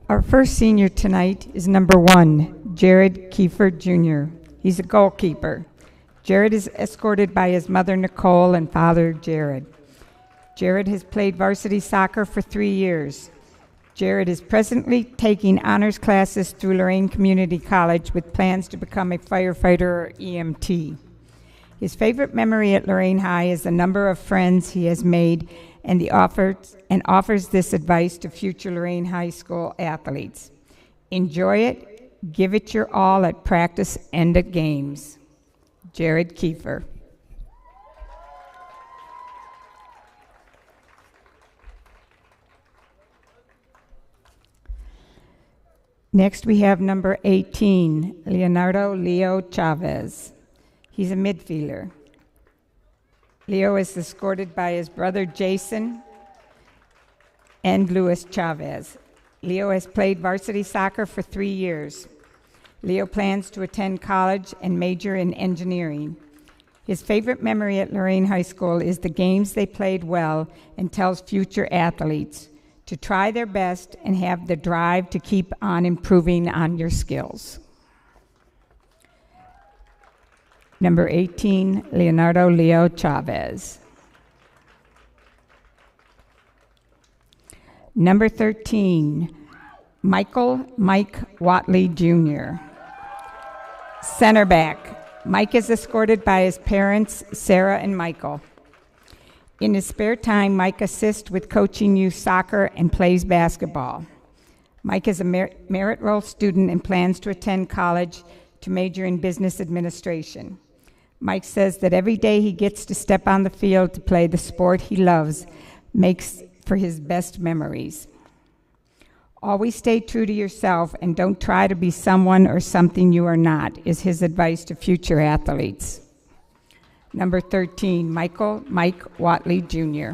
Speaker 2: Our first senior tonight is number 1, Jared Kiefer Jr. He's a goalkeeper. Jared is escorted by his mother, Nicole, and father, Jared. Jared has played varsity soccer for 3 years. Jared is presently taking honors classes through Lorain Community College with plans to become a firefighter or EMT. His favorite memory at Lorain High is the number of friends he has made and offers this advice to future Lorain High School athletes. Enjoy it, give it your all at practice and at games. Jared Kiefer. Next we have number 18, Leonardo Leo Chavez. He's a midfielder. Leo is escorted by his brother Jason and Luis Chavez. Leo has played varsity soccer for 3 years. Leo plans to attend college and major in engineering. His favorite memory at Lorain High School is the games they played well, and tells future athletes to try their best and have the drive to keep on improving on your skills. Number 18, Leonardo Leo Chavez. Number 13, Michael Mike Watley Jr. Center back. Mike is escorted by his parents, Sarah and Michael. In his spare time, Mike assists with coaching youth soccer and plays basketball. Mike is a merit roll student and plans to attend college to major in business administration. Mike says that every day he gets to step on the field to play the sport he loves makes for his best memories. Always stay true to yourself and don't try to be someone or something you are not, is his advice to future athletes. Number 13, Mike Watley Jr.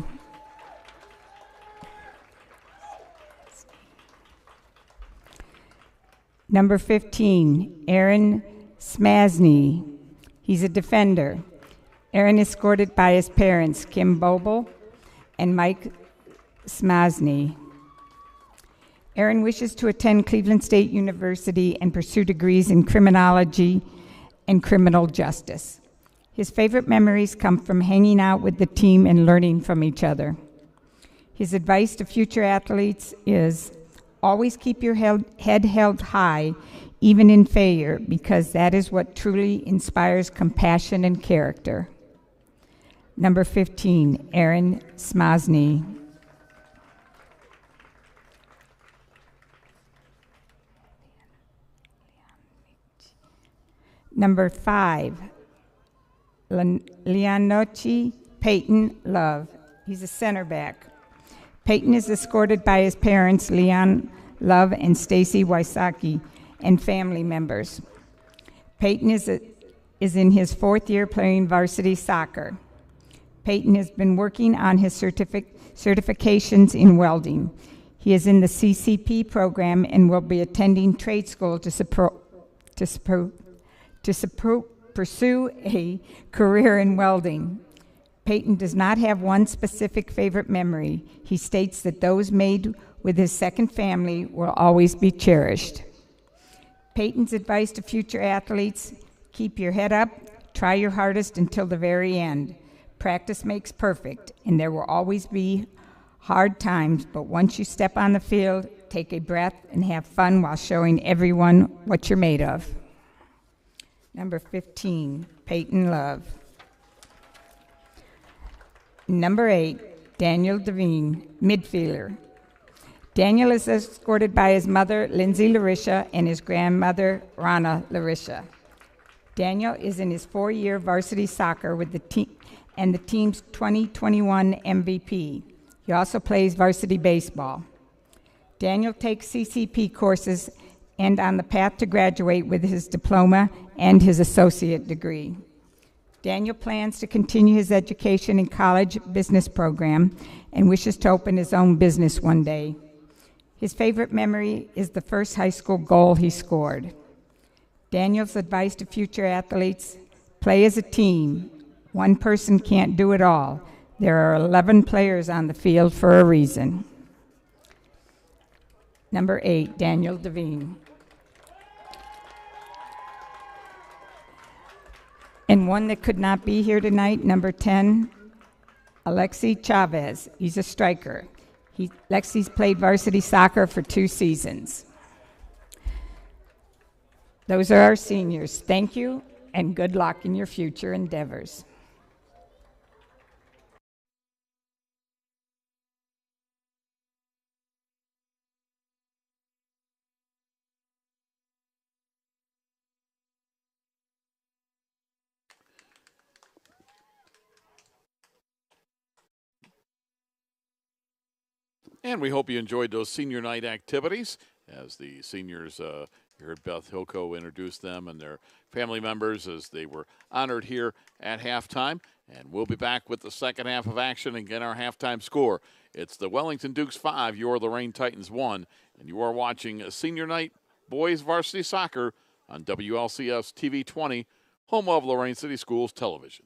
Speaker 2: Number 15, Aaron Smasny. He's a defender. Aaron is escorted by his parents, Kim Boble and Mike Smasny. Aaron wishes to attend Cleveland State University and pursue degrees in criminology and criminal justice. His favorite memories come from hanging out with the team and learning from each other. His advice to future athletes is always keep your head held high, even in failure, because that is what truly inspires compassion and character. Number 15, Aaron Smasny. Number 5, Leonochi Peyton Love. He's a center back. Peyton is escorted by his parents, Leon Love and Stacy Wysocki, and family members. Peyton is in his 4th year playing varsity soccer. Peyton has been working on his certifications in welding. He is in the CCP program and will be attending trade school to pursue a career in welding. Peyton does not have one specific favorite memory. He states that those made with his second family will always be cherished. Peyton's advice to future athletes: keep your head up, try your hardest until the very end. Practice makes perfect, and there will always be hard times, but once you step on the field, take a breath and have fun while showing everyone what you're made of. Number 15, Peyton Love. Number 8, Daniel Devine, midfielder. Daniel is escorted by his mother, Lindsay Larisha, and his grandmother, Rana Larisha. Daniel is in his 4-year varsity soccer with the team and the team's 2021 MVP. He also plays varsity baseball. Daniel takes CCP courses and on the path to graduate with his diploma and his associate degree. Daniel plans to continue his education in college business program and wishes to open his own business one day. His favorite memory is the first high school goal he scored. Daniel's advice to future athletes: play as a team. One person can't do it all. There are 11 players on the field for a reason. Number 8, Daniel Devine. And one that could not be here tonight, number 10, Alexi Chavez. He's a striker. Lexi's played varsity soccer for 2 seasons. Those are our seniors. Thank you, and good luck in your future endeavors.
Speaker 1: And we hope you enjoyed those senior night activities as the seniors, you heard Beth Hilco introduce them and their family members as they were honored here at halftime. And we'll be back with the second half of action and get our halftime score. It's the Wellington Dukes 5, your Lorain Titans 1, and you are watching Senior Night Boys Varsity Soccer on WLCS TV 20, home of Lorain City Schools Television.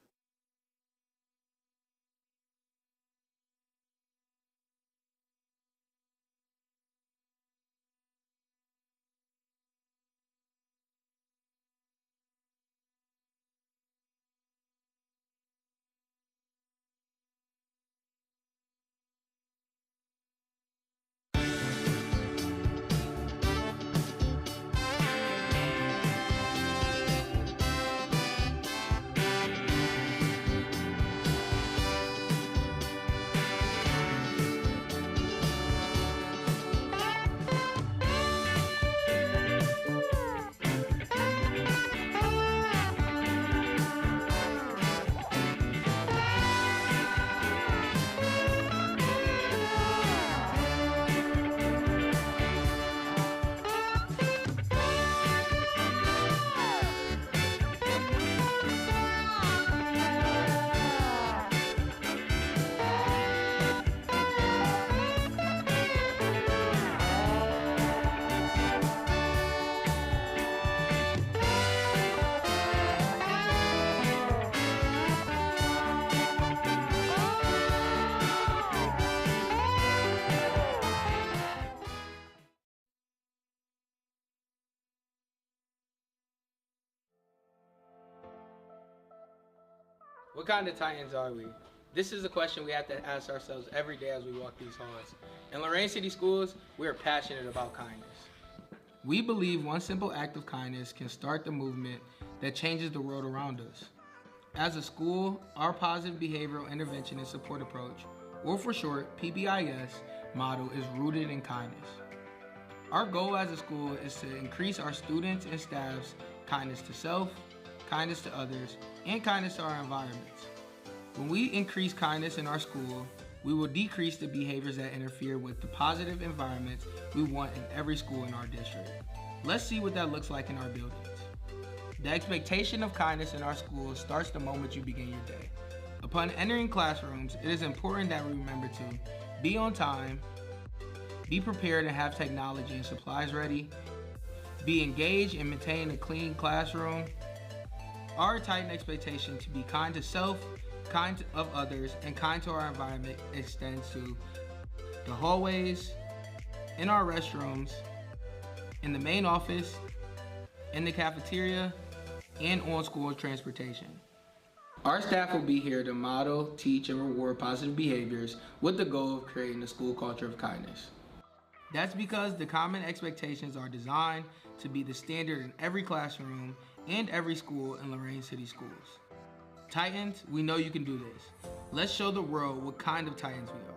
Speaker 3: What kind of Titans are we? This is a question we have to ask ourselves every day as we walk these halls. In Lorain City Schools, we are passionate about kindness. We believe one simple act of kindness can start the movement that changes the world around us. As a school, our positive behavioral intervention and support approach, or for short, PBIS, model is rooted in kindness. Our goal as a school is to increase our students and staff's kindness to self, kindness to others, and kindness to our environments. When we increase kindness in our school, we will decrease the behaviors that interfere with the positive environments we want in every school in our district. Let's see what that looks like in our buildings. The expectation of kindness in our schools starts the moment you begin your day. Upon entering classrooms, it is important that we remember to be on time, be prepared and have technology and supplies ready, be engaged and maintain a clean classroom. Our Titan expectation to be kind to self, kind of others, and kind to our environment extends to the hallways, in our restrooms, in the main office, in the cafeteria, and on school transportation. Our staff will be here to model, teach, and reward positive behaviors with the goal of creating a school culture of kindness. That's because the common expectations are designed to be the standard in every classroom and every school in Lorain City Schools. Titans, we know you can do this. Let's show the world what kind of Titans we are.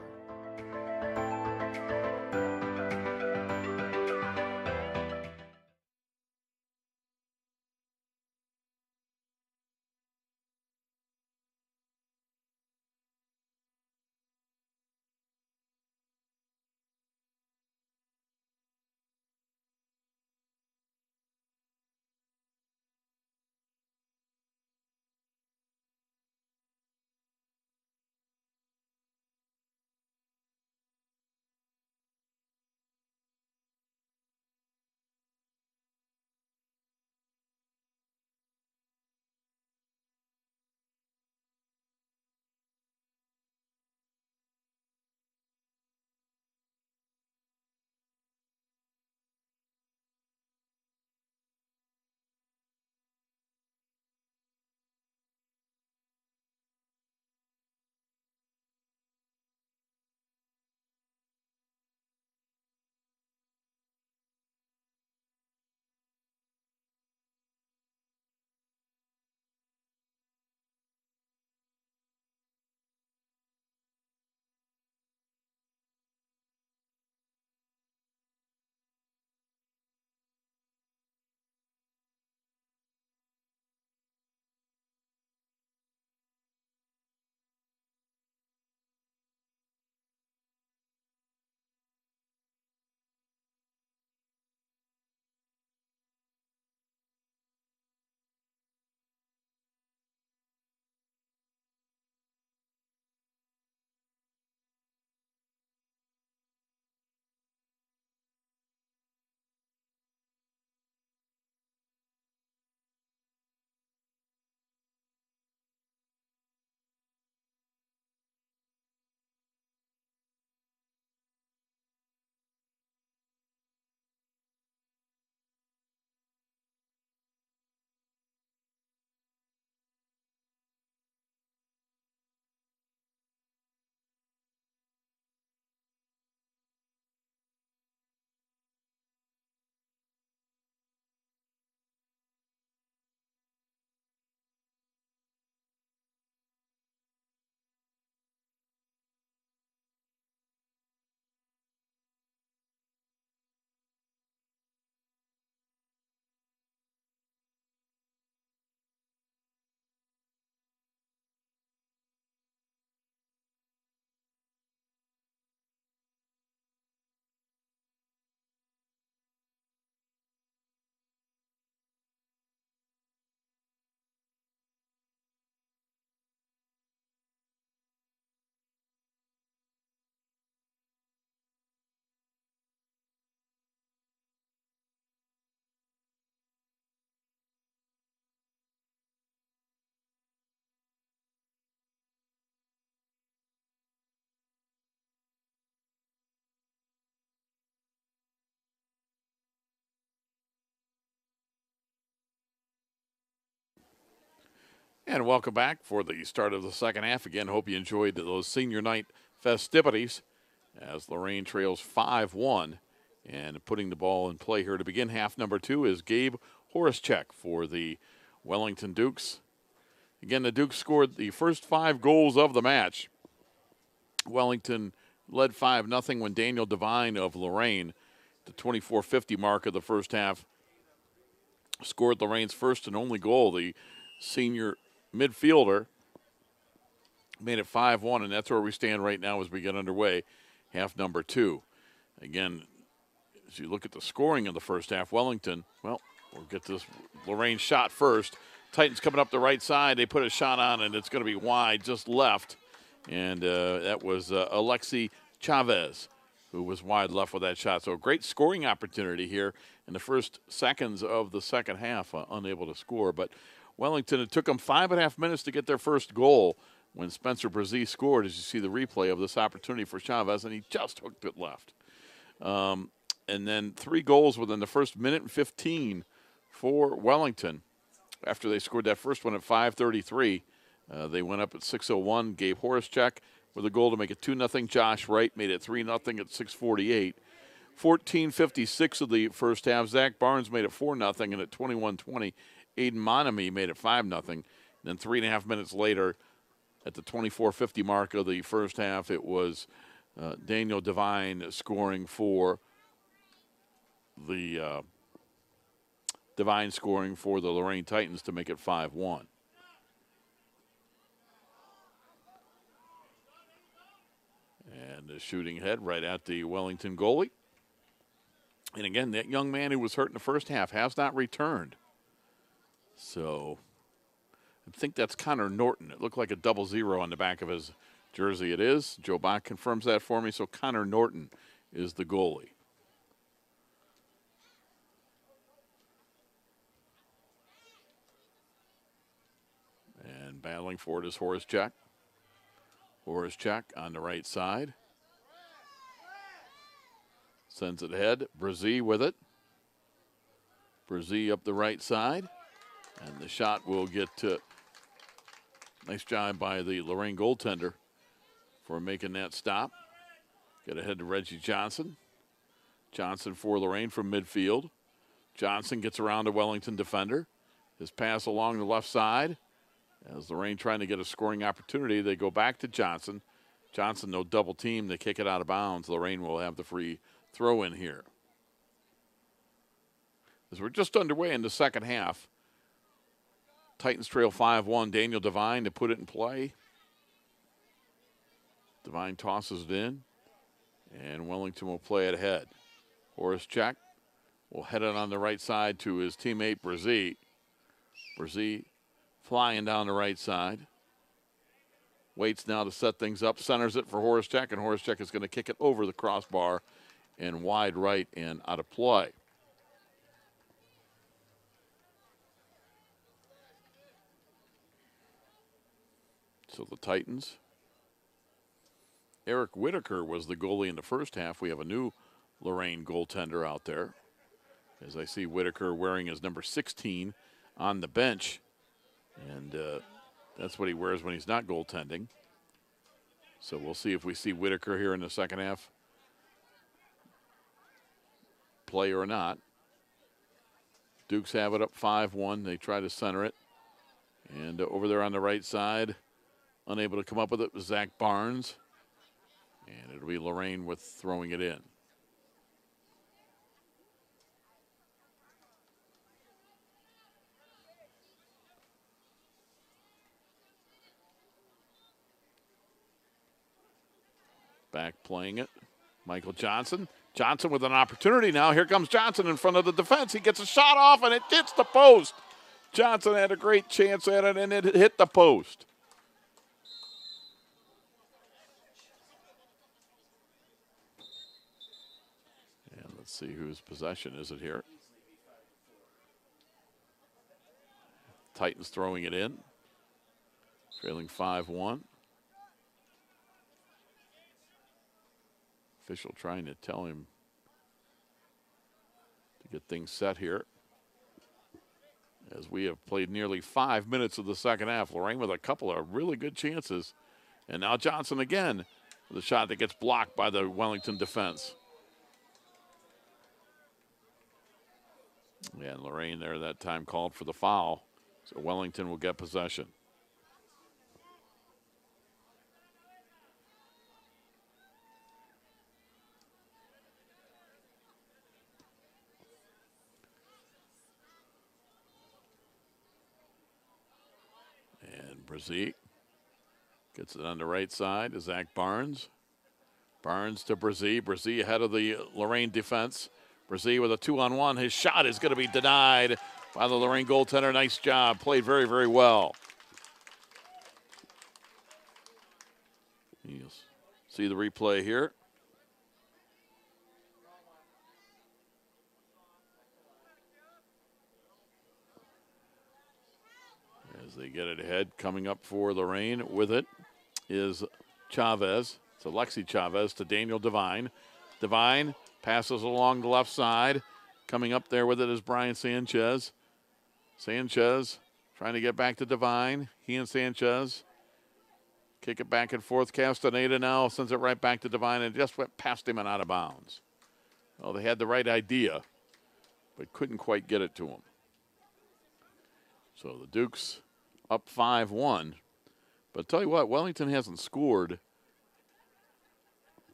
Speaker 1: And welcome back for the start of the second half. Again, hope you enjoyed those senior night festivities as Lorain trails 5-1. And putting the ball in play here to begin half number 2 is Gabe Horacek for the Wellington Dukes. Again, the Dukes scored the first 5 goals of the match. Wellington led 5-0 when Daniel Devine of Lorain, the 24:50 mark of the first half, scored Lorain's first and only goal. The senior midfielder made it 5-1, and that's where we stand right now as we get underway, half number 2. Again, as you look at the scoring in the first half, Wellington, well, we'll get this Lorain shot first. Titans coming up the right side. They put a shot on, and it's going to be wide, just left. And that was Alexi Chavez, who was wide left with that shot. So a great scoring opportunity here in the first seconds of the second half, unable to score. But Wellington, it took them 5.5 minutes to get their first goal when Spencer Brzee scored, as you see the replay of this opportunity for Chavez, and he just hooked it left. And then 3 goals within the first minute and 15 for Wellington. After they scored that first one at 5:33, they went up at 6:01. Gabe Horacek with a goal to make it 2-0. Josh Wright made it 3-0 at 6:48. 14:56 of the first half, Zach Barnes made it 4-0, and at 21:20, Aiden Monamy made it 5-0. And then 3.5 minutes later, at the 24:50 mark of the first half, it was Daniel Devine scoring for the Lorain Titans to make it 5-1. And the shooting head right at the Wellington goalie. And again, that young man who was hurt in the first half has not returned. So I think that's Connor Norton. It looked like a 00 on the back of his jersey. It is. Joe Bach confirms that for me. So Connor Norton is the goalie. And battling for it is Horacek. Horacek on the right side. Sends it ahead. Brzee with it. Brzee up the right side. And the shot will get nice job by the Lorain goaltender for making that stop. Get ahead to Reggie Johnson. Johnson for Lorain from midfield. Johnson gets around a Wellington defender. His pass along the left side. As Lorain trying to get a scoring opportunity, they go back to Johnson. Johnson, no double team. They kick it out of bounds. Lorain will have the free throw in here. As we're just underway in the second half, Titans trail 5-1. Daniel Devine to put it in play. Devine tosses it in, and Wellington will play it ahead. Horacek will head it on the right side to his teammate Brzee. Brzee flying down the right side. Waits now to set things up, centers it for Horacek, and Horacek is going to kick it over the crossbar and wide right and out of play. So the Titans. Eric Whitaker was the goalie in the first half. We have a new Lorain goaltender out there. As I see Whitaker wearing his number 16 on the bench. And that's what he wears when he's not goaltending. So we'll see if we see Whitaker here in the second half play or not. Dukes have it up 5-1. They try to center it. And over there on the right side, unable to come up with it was Zach Barnes. And it'll be Lorain with throwing it in. Back playing it. Michael Johnson. Johnson with an opportunity now. Here comes Johnson in front of the defense. He gets a shot off and it hits the post. Johnson had a great chance at it and it hit the post. And let's see whose possession is it here. Titans throwing it in. Trailing 5-1. Official trying to tell him to get things set here. as we have played nearly 5 minutes of the second half. Lorain with a couple of really good chances. And now Johnson again with a shot that gets blocked by the Wellington defense. Yeah, and Lorain there that time called for the foul. So Wellington will get possession. And Brzee gets it on the right side to Zach Barnes. Barnes to Brzee. Brzee ahead of the Lorain defense. Brzee with a 2-on-1. His shot is going to be denied by the Lorain goaltender. Nice job. Played very, very well. You'll see the replay here. As they get it ahead, coming up for Lorain with it is Chavez. It's Alexi Chavez to Daniel Devine. Devine passes along the left side. Coming up there with it is Brian Sanchez. Sanchez trying to get back to Devine. He and Sanchez kick it back and forth. Castaneda now sends it right back to Devine and just went past him and out of bounds. Well, they had the right idea, but couldn't quite get it to him. So the Dukes up 5-1. But tell you what, Wellington hasn't scored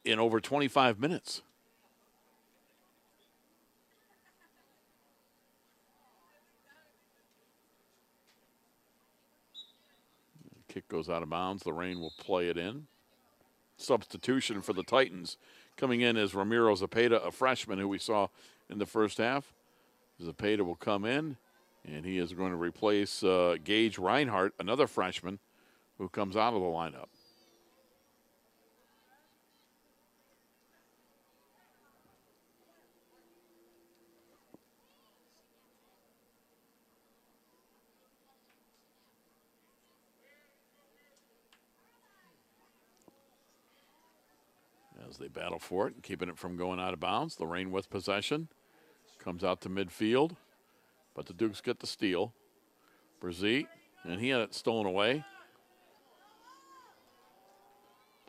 Speaker 1: in over 25 minutes. Kick goes out of bounds. Lorain will play it in. Substitution for the Titans. Coming in is Ramiro Zepeda, a freshman who we saw in the first half. Zepeda will come in, and he is going to replace Gage Reinhardt, another freshman who comes out of the lineup. As they battle for it and keeping it from going out of bounds. Lorain with possession. Comes out to midfield. But the Dukes get the steal. Brzee, and he had it stolen away.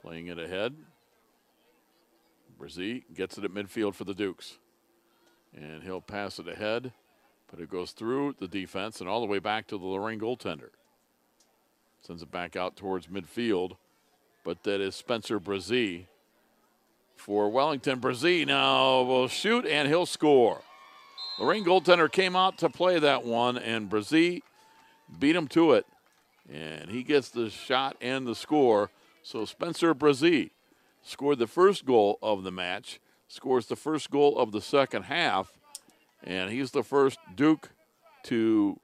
Speaker 1: Playing it ahead. Brzee gets it at midfield for the Dukes. And he'll pass it ahead. But it goes through the defense and all the way back to the Lorain goaltender. Sends it back out towards midfield. But that is Spencer Brzee. For Wellington, Brzee now will shoot and he'll score. Lorain goaltender came out to play that one, and Brzee beat him to it. And he gets the shot and the score. So Spencer Brzee scored the first goal of the match, scores the first goal of the second half, and he's the first Duke to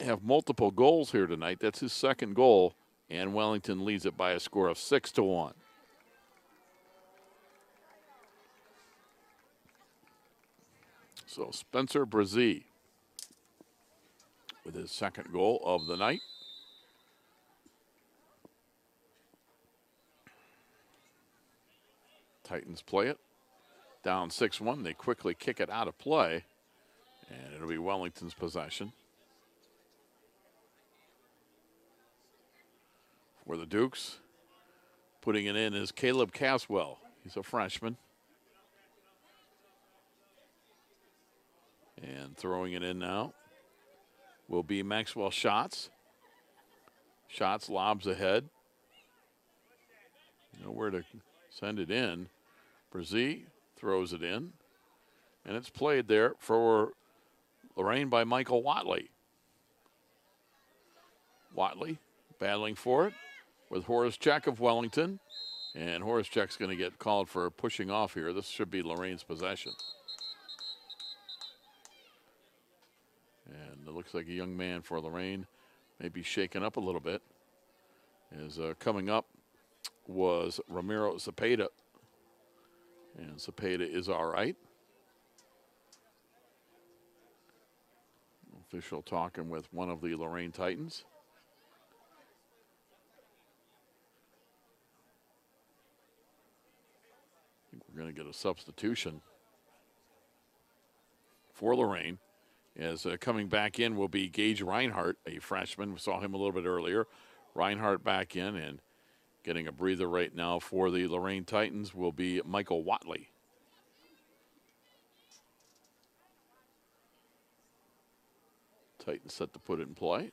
Speaker 1: have multiple goals here tonight. That's his second goal, and Wellington leads it by a score of 6-1. So Spencer Brzee with his second goal of the night. Titans play it. Down 6-1. They quickly kick it out of play. And it'll be Wellington's possession. For the Dukes, putting it in is Caleb Caswell. He's a freshman. And throwing it in now will be Maxwell Schatz. Schatz lobs ahead. Nowhere to send it in. Brzee throws it in. And it's played there for Lorain by Michael Watley. Watley battling for it with Horace Check of Wellington. And Horace Check's going to get called for pushing off here. This should be Lorain's possession. And it looks like a young man for Lorain, maybe shaken up a little bit. As coming up was Ramiro Zepeda. And Zepeda is all right. Official talking with one of the Lorain Titans. I think we're going to get a substitution for Lorain. As coming back in will be Gage Reinhardt, a freshman. We saw him a little bit earlier. Reinhardt back in, and getting a breather right now for the Lorain Titans will be Michael Watley. Titans set to put it in play.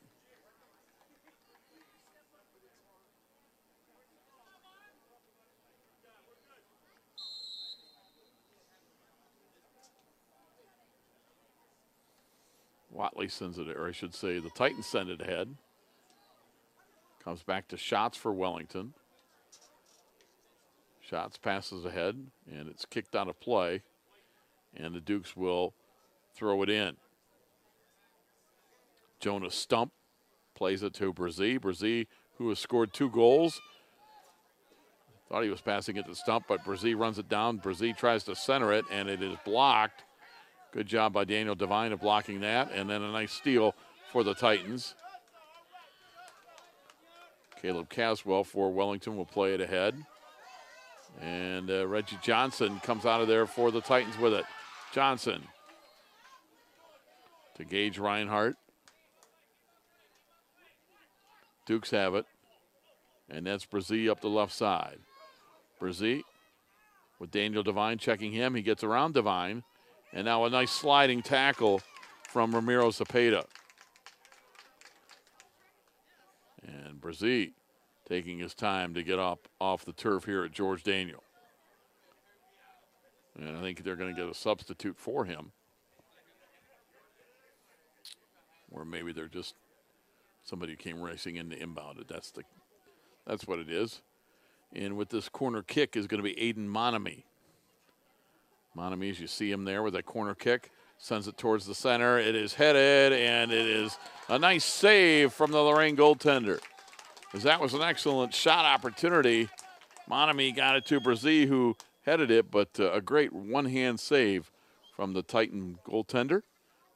Speaker 1: Watley sends it, or I should say the Titans send it ahead. Comes back to Shots for Wellington. Shots passes ahead, and it's kicked out of play. And the Dukes will throw it in. Jonas Stump plays it to Brzee. Brzee, who has scored 2 goals. Thought he was passing it to Stump, but Brzee runs it down. Brzee tries to center it, and it is blocked. Good job by Daniel Devine of blocking that. And then a nice steal for the Titans. Caleb Caswell for Wellington will play it ahead. And Reggie Johnson comes out of there for the Titans with it. Johnson to Gage Reinhardt. Dukes have it. And that's Brzee up the left side. Brzee with Daniel Devine checking him. He gets around Devine. And now a nice sliding tackle from Ramiro Cepeda. And Brzee taking his time to get up off the turf here at George Daniel. And I think they're going to get a substitute for him. Or maybe they're just somebody who came racing in to inbound it. That's what it is. And with this corner kick is going to be Aiden Monamy. Monamy, as you see him there with that corner kick, sends it towards the center. It is headed, and it is a nice save from the Lorain goaltender. As that was an excellent shot opportunity. Monamy got it to Brzee, who headed it, but a great one-hand save from the Titan goaltender.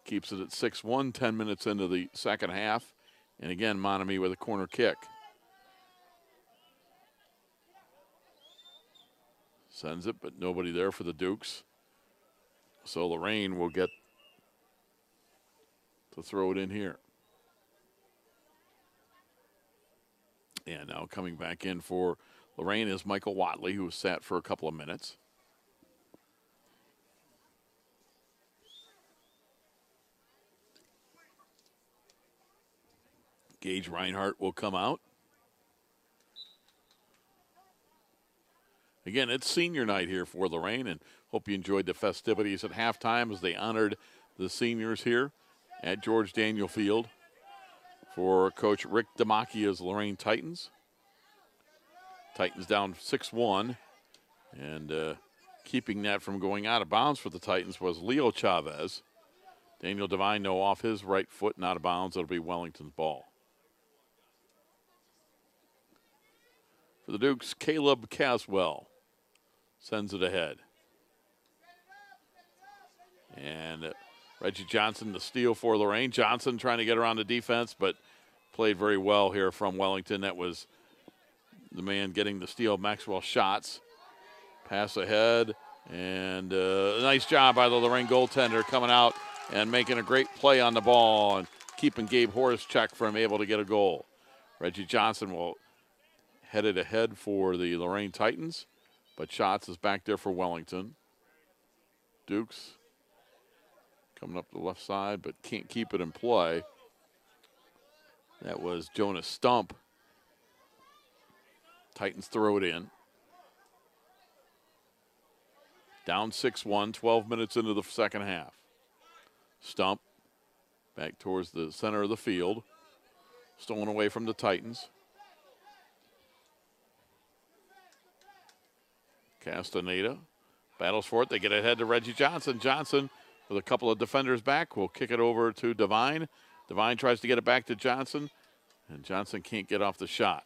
Speaker 1: Keeps it at 6-1, 10 minutes into the second half. And again, Monamy with a corner kick. Sends it, but nobody there for the Dukes. So Lorain will get to throw it in here. And now coming back in for Lorain is Michael Watley, who was sat for a couple of minutes. Gage Reinhardt will come out. Again, it's senior night here for Lorain, and hope you enjoyed the festivities at halftime as they honored the seniors here at George Daniel Field for Coach Rick Demakia's Lorain Titans. Titans down 6-1, and keeping that from going out of bounds for the Titans was Leo Chavez. Daniel Devine no off his right foot and out of bounds. It'll be Wellington's ball. For the Dukes, Caleb Caswell sends it ahead. And Reggie Johnson, the steal for Lorain. Johnson trying to get around the defense, but played very well here from Wellington. That was the man getting the steal, Maxwell Shots. Pass ahead, and a nice job by the Lorain goaltender coming out and making a great play on the ball and keeping Gabe Horschek from able to get a goal. Reggie Johnson will head it ahead for the Lorain Titans, but Shots is back there for Wellington. Dukes coming up the left side, but can't keep it in play. That was Jonas Stump. Titans throw it in. Down 6-1, 12 minutes into the second half. Stump back towards the center of the field. Stolen away from the Titans. Castaneda battles for it. They get ahead to Reggie Johnson. Johnson, with a couple of defenders back, will kick it over to Devine. Devine tries to get it back to Johnson, and Johnson can't get off the shot.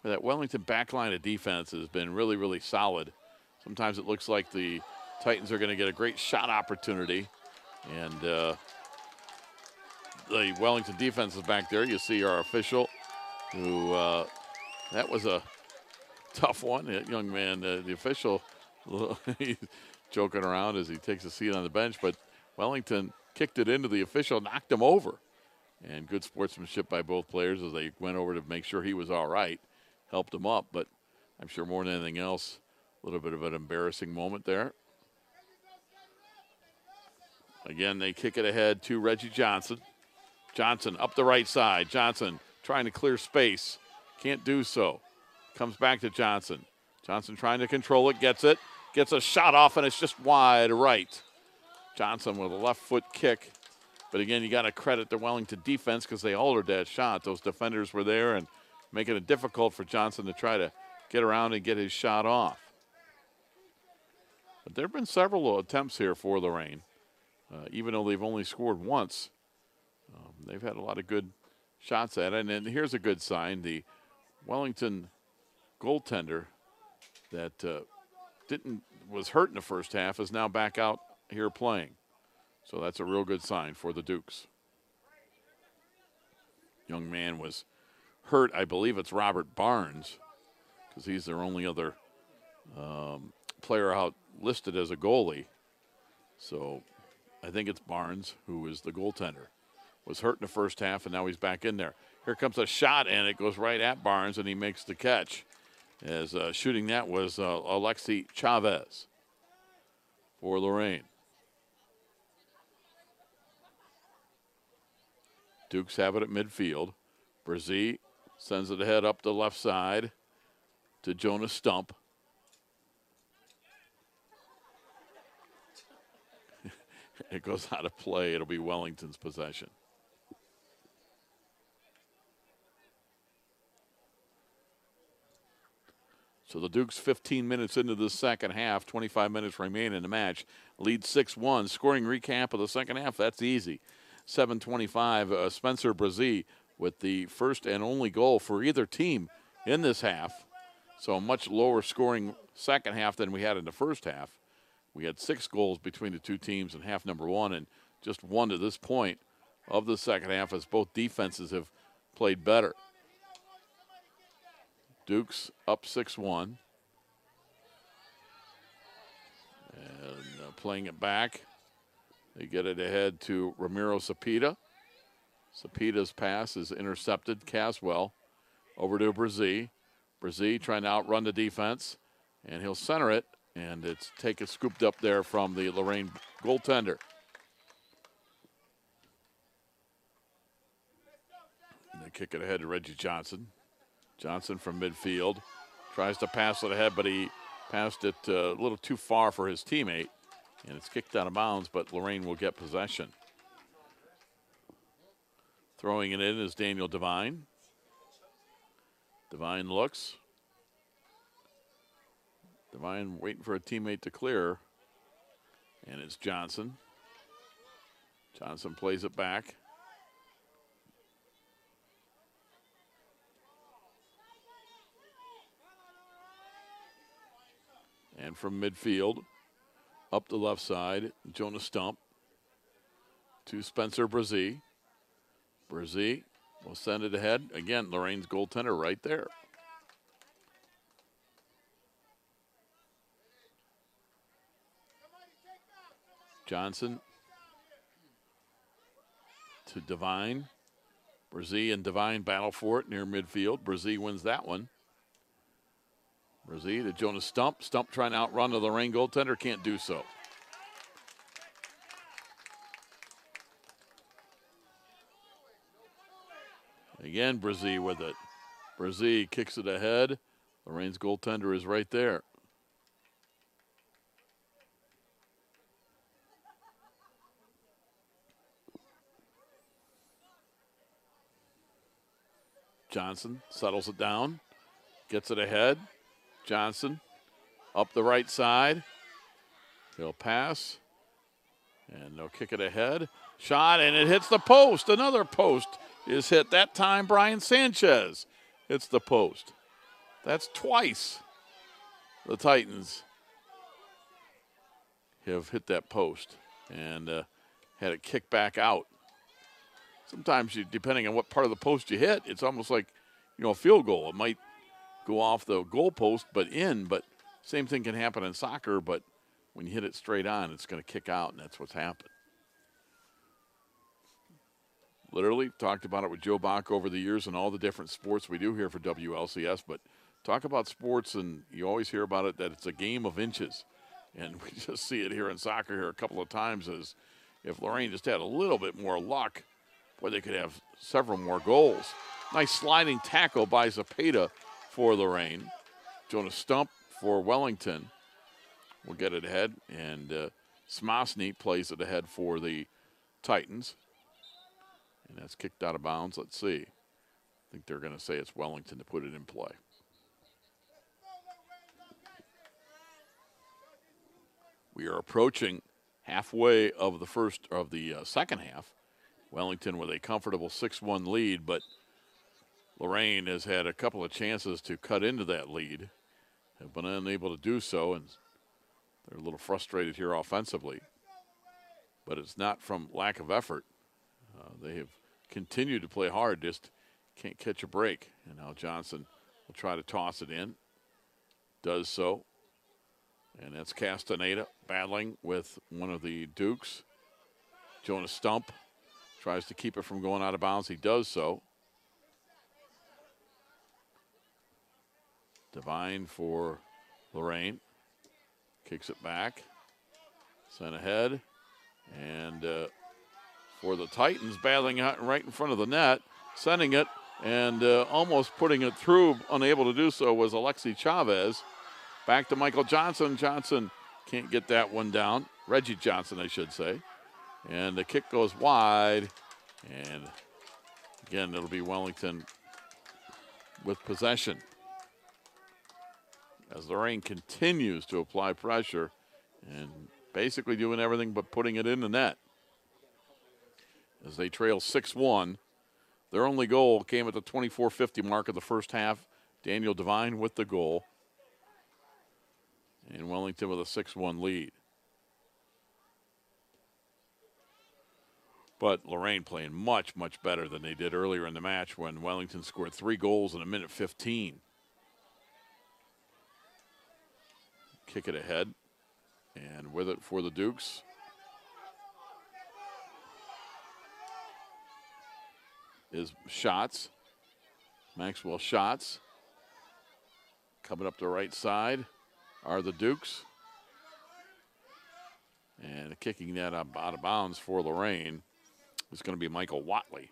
Speaker 1: That Wellington back line of defense has been really, really solid. Sometimes it looks like the Titans are going to get a great shot opportunity, and the Wellington defense is back there. You see our official, who that was a tough one. That young man, the official, he's joking around as he takes a seat on the bench, but Wellington kicked it into the official, knocked him over. And good sportsmanship by both players as they went over to make sure he was all right, helped him up. But I'm sure more than anything else, a little bit of an embarrassing moment there. Again, they kick it ahead to Reggie Johnson. Johnson up the right side. Johnson trying to clear space. Can't do so. Comes back to Johnson. Johnson trying to control it, gets it. Gets a shot off, and it's just wide right. Johnson with a left foot kick. But again, you got to credit the Wellington defense because they altered that shot. Those defenders were there and making it difficult for Johnson to try to get around and get his shot off. But there have been several attempts here for Lorain. Even though they've only scored once, they've had a lot of good shots at it. And then here's a good sign. The Wellington goaltender that was hurt in the first half is now back out here playing. So that's a real good sign for the Dukes. Young man was hurt. I believe it's Robert Barnes because he's their only other player out listed as a goalie. So I think it's Barnes who is the goaltender. Was hurt in the first half, and now he's back in there. Here comes a shot, and it goes right at Barnes, and he makes the catch. As shooting that was Alexi Chavez for Lorain. Dukes have it at midfield. Brzee sends it ahead up the left side to Jonas Stump. It goes out of play. It'll be Wellington's possession. So the Dukes 15 minutes into the second half, 25 minutes remain in the match. Lead 6-1. Scoring recap of the second half, that's easy. 7:25, Spencer Brzee with the first and only goal for either team in this half. So a much lower scoring second half than we had in the first half. We had 6 goals between the two teams in half number one and just 1 to this point of the second half as both defenses have played better. Dukes up 6-1. And playing it back. They get it ahead to Ramiro Cepeda. Cepeda's pass is intercepted. Caswell over to Brzee. Brzee trying to outrun the defense. And he'll center it. And it's scooped up there from the Lorain goaltender. And they kick it ahead to Reggie Johnson. Johnson from midfield. Tries to pass it ahead, but he passed it a little too far for his teammate. And it's kicked out of bounds, but Lorain will get possession. Throwing it in is Daniel Devine. Devine looks. Devine waiting for a teammate to clear. And it's Johnson. Johnson plays it back. And from midfield, up the left side, Jonas Stump to Spencer Brzee. Brzee will send it ahead. Again, Lorain's goaltender right there. Johnson to Devine. Brzee and Devine battle for it near midfield. Brzee wins that one. Brzee to Jonas Stump. Stump trying to outrun the Lorain goaltender. Can't do so. Again, Brzee with it. Brzee kicks it ahead. Lorain's goaltender is right there. Johnson settles it down. Gets it ahead. Johnson up the right side. He'll pass. And they'll kick it ahead. Shot, and it hits the post. Another post is hit. That time, Brian Sanchez hits the post. That's twice the Titans have hit that post and had it kicked back out. Sometimes, depending on what part of the post you hit, it's almost like, a field goal. It might go off the goal post, but same thing can happen in soccer, but when you hit it straight on, it's going to kick out, and that's what's happened. literally talked about it with Joe Bach over the years and all the different sports we do here for WLCS. But talk about sports, and you always hear about it, that it's a game of inches. And we just see it here in soccer here a couple of times, as if Lorain just had a little bit more luck, boy, they could have several more goals. Nice sliding tackle by Zapata for Lorain. Jonas Stump for Wellington will get it ahead, and Smosny plays it ahead for the Titans. And that's kicked out of bounds. Let's see. I think they're going to say it's Wellington to put it in play. We are approaching halfway of the second half. Wellington with a comfortable 6-1 lead, but Lorain has had a couple of chances to cut into that lead, have been unable to do so, and they're a little frustrated here offensively. But it's not from lack of effort. They have continued to play hard, just can't catch a break. And now Johnson will try to toss it in. Does so. And that's Castaneda battling with one of the Dukes. Jonas Stump tries to keep it from going out of bounds. He does so. Devine for Lorain. Kicks it back. Sent ahead. And for the Titans, battling out right in front of the net, sending it, and almost putting it through, unable to do so, was Alexi Chavez. Back to Michael Johnson. Johnson can't get that one down. Reggie Johnson, I should say. And the kick goes wide. And again, it'll be Wellington with possession, as Lorain continues to apply pressure and basically doing everything but putting it in the net. As they trail 6-1, their only goal came at the 24:50 mark of the first half. Daniel Devine with the goal. And Wellington with a 6-1 lead. But Lorain playing much, much better than they did earlier in the match when Wellington scored 3 goals in a minute 15. Kick it ahead. And with it for the Dukes is Schatz. Maxwell Schatz. Coming up the right side are the Dukes. And kicking that out of bounds for Lorain is going to be Michael Watley.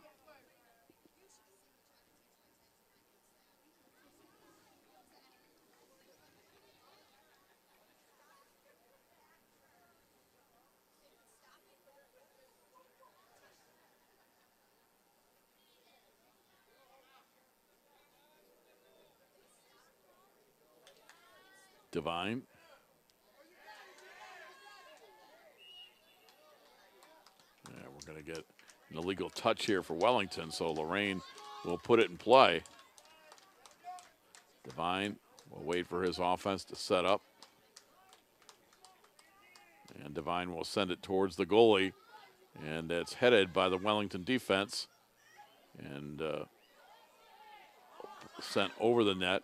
Speaker 1: Devine. Yeah, we're going to get an illegal touch here for Wellington, so Lorain will put it in play. Devine will wait for his offense to set up. And Devine will send it towards the goalie, and it's headed by the Wellington defense and sent over the net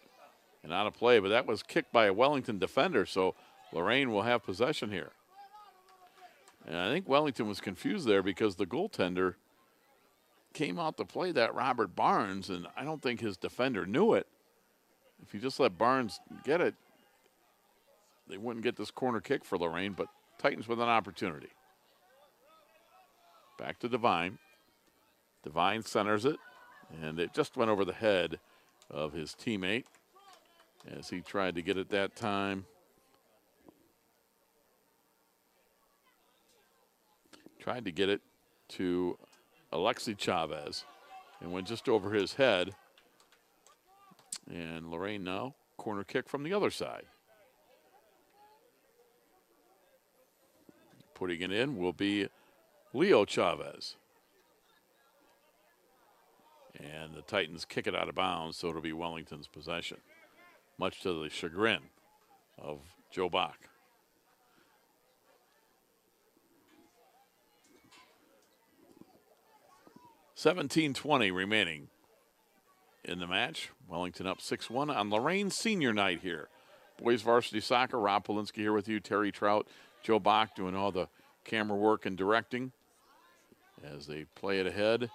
Speaker 1: and out of play, but that was kicked by a Wellington defender, so Lorain will have possession here. And I think Wellington was confused there because the goaltender came out to play that Robert Barnes, and I don't think his defender knew it. If you just let Barnes get it, they wouldn't get this corner kick for Lorain, but Titans with an opportunity. Back to Devine. Devine centers it, and it just went over the head of his teammate as he tried to get it that time. Tried to get it to Alexi Chavez and went just over his head. And Lorain now, corner kick from the other side. Putting it in will be Leo Chavez. And the Titans kick it out of bounds, so it'll be Wellington's possession, much to the chagrin of Joe Bach. $17:20 remaining in the match. Wellington up 6-1 on Lorain senior night here. Boys varsity soccer, Rob Polinsky here with you, Terry Trout, Joe Bach doing all the camera work and directing as they play it ahead.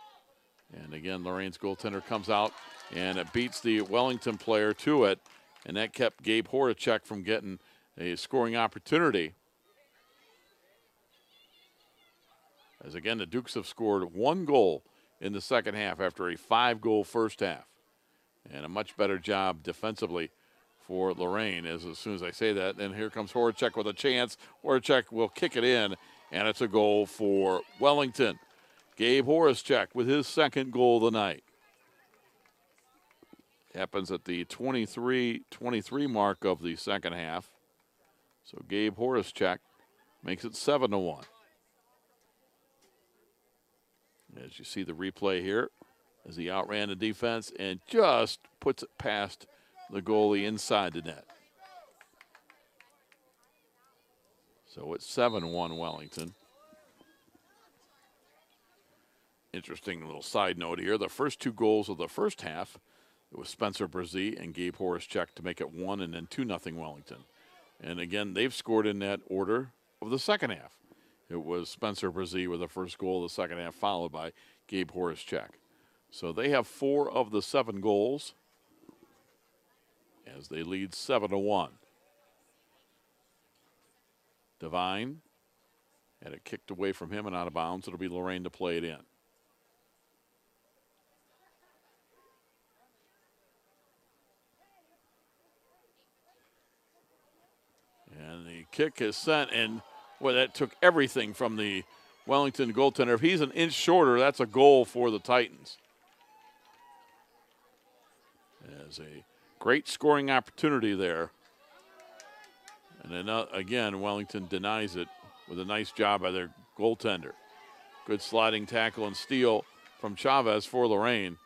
Speaker 1: And again, Lorain's goaltender comes out and it beats the Wellington player to it. And that kept Gabe Horacek from getting a scoring opportunity. As again, the Dukes have scored 1 goal in the second half after a 5-goal first half. And a much better job defensively for Lorain. As soon as I say that, then here comes Horacek with a chance. Horacek will kick it in, and it's a goal for Wellington. Gabe Horacek with his second goal of the night. Happens at the 23-23 mark of the second half. So Gabe Horacek makes it 7-1. As you see the replay here, as he outran the defense and just puts it past the goalie inside the net. So it's 7-1 Wellington. Interesting little side note here. The first 2 goals of the first half, it was Spencer Brzee and Gabe Horacek to make it 1 and then 2-0 Wellington. And again, they've scored in that order of the second half. It was Spencer Brzee with the first goal of the second half, followed by Gabe Horacek. So they have 4 of the 7 goals as they lead 7-1. Devine had it kicked away from him and out of bounds. It'll be Lorain to play it in. And the kick is sent, and well, that took everything from the Wellington goaltender. If he's an inch shorter, that's a goal for the Titans. There's a great scoring opportunity there. And then again, Wellington denies it with a nice job by their goaltender. Good sliding tackle and steal from Chavez for Lorain.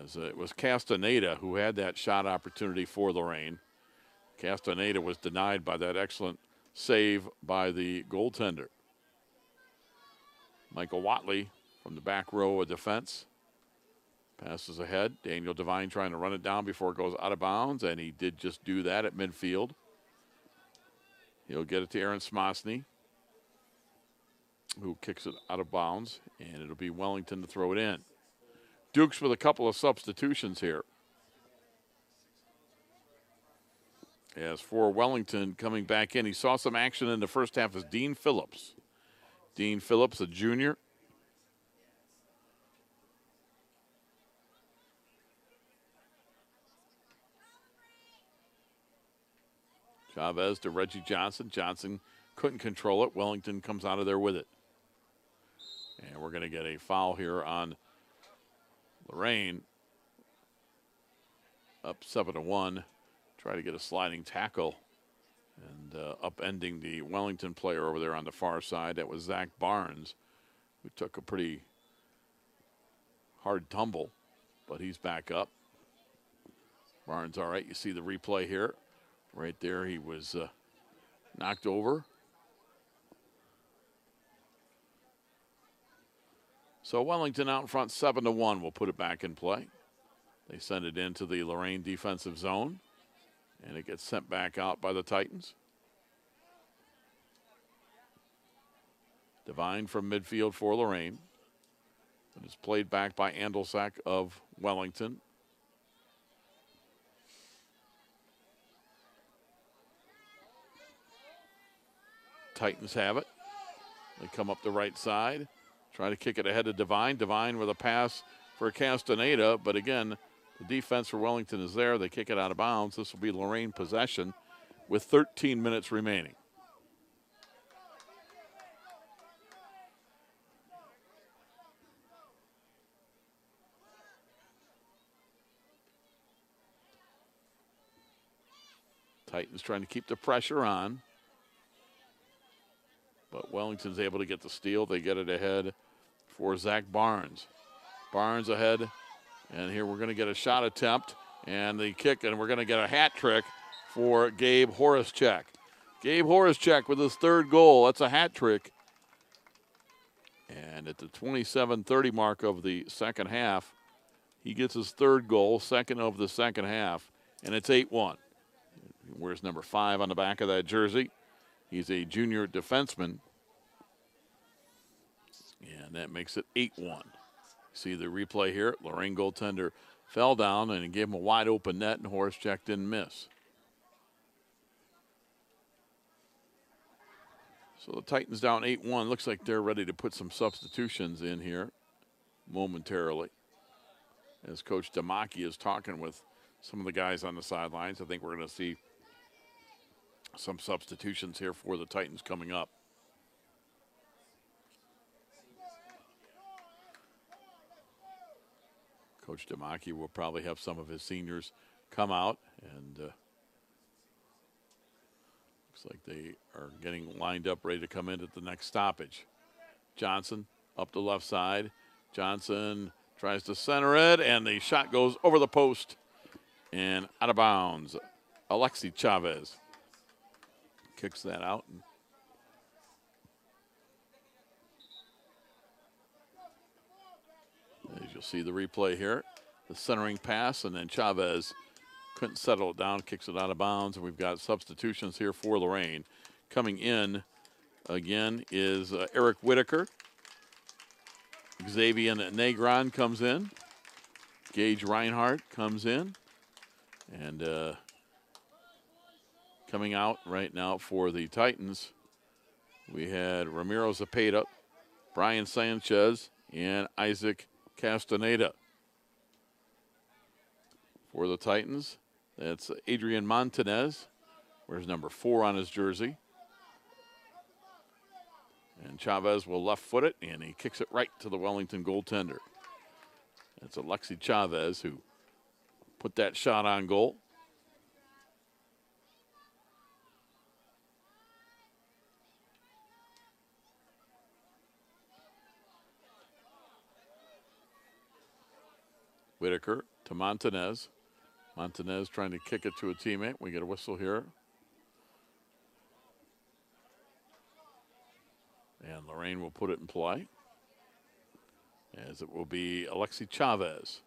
Speaker 1: As it was Castaneda who had that shot opportunity for Lorain. Castaneda was denied by that excellent save by the goaltender. Michael Watley from the back row of defense. Passes ahead. Daniel Devine trying to run it down before it goes out of bounds, and he did just do that at midfield. He'll get it to Aaron Smosny, who kicks it out of bounds, and it'll be Wellington to throw it in. Dukes with a couple of substitutions here. As for Wellington coming back in, he saw some action in the first half as Dean Phillips. Dean Phillips, a junior. Chavez to Reggie Johnson. Johnson couldn't control it. Wellington comes out of there with it. And we're going to get a foul here on Lorain. Up 7-1. Try to get a sliding tackle and upending the Wellington player over there on the far side. That was Zach Barnes, who took a pretty hard tumble, but he's back up. Barnes, all right, you see the replay here. Right there, he was knocked over. So Wellington out in front 7-1. We'll put it back in play. They send it into the Lorain defensive zone. And it gets sent back out by the Titans. Devine from midfield for Lorain. It is played back by Andelsack of Wellington. Titans have it. They come up the right side. Try to kick it ahead to Devine. Devine with a pass for Castaneda, but again, the defense for Wellington is there. They kick it out of bounds. This will be Lorain possession with 13 minutes remaining. Titans trying to keep the pressure on. But Wellington's able to get the steal. They get it ahead for Zach Barnes. Barnes ahead. And here we're going to get a shot attempt and the kick, and we're going to get a hat trick for Gabe Horacek. Gabe Horacek with his 3rd goal. That's a hat trick. And at the 27:30 mark of the second half, he gets his 3rd goal, 2nd of the second half, and it's 8-1. He wears number 5 on the back of that jersey. He's a junior defenseman. And that makes it 8-1. See the replay here. Lorain goaltender fell down and gave him a wide open net, and Horacek didn't miss. So the Titans down 8-1. Looks like they're ready to put some substitutions in here momentarily. As Coach Damaki is talking with some of the guys on the sidelines, I think we're going to see some substitutions here for the Titans coming up. Coach Damaki will probably have some of his seniors come out, and looks like they are getting lined up, ready to come in at the next stoppage. Johnson up the left side. Johnson tries to center it, and the shot goes over the post and out of bounds. Alexi Chavez kicks that out. As you'll see the replay here, the centering pass, and then Chavez couldn't settle it down, kicks it out of bounds, and we've got substitutions here for Lorain. Coming in again is Eric Whitaker. Xavier Negron comes in. Gage Reinhardt comes in. And coming out right now for the Titans, we had Ramiro Zapata, Brian Sanchez, and Isaac Castaneda. For the Titans, that's Adrian Montanez, wears number 4 on his jersey. And Chavez will left foot it, and he kicks it right to the Wellington goaltender. That's Alexi Chavez who put that shot on goal. Whitaker to Montanez. Montanez trying to kick it to a teammate. We get a whistle here. And Lorain will put it in play, as it will be Alexi Chavez.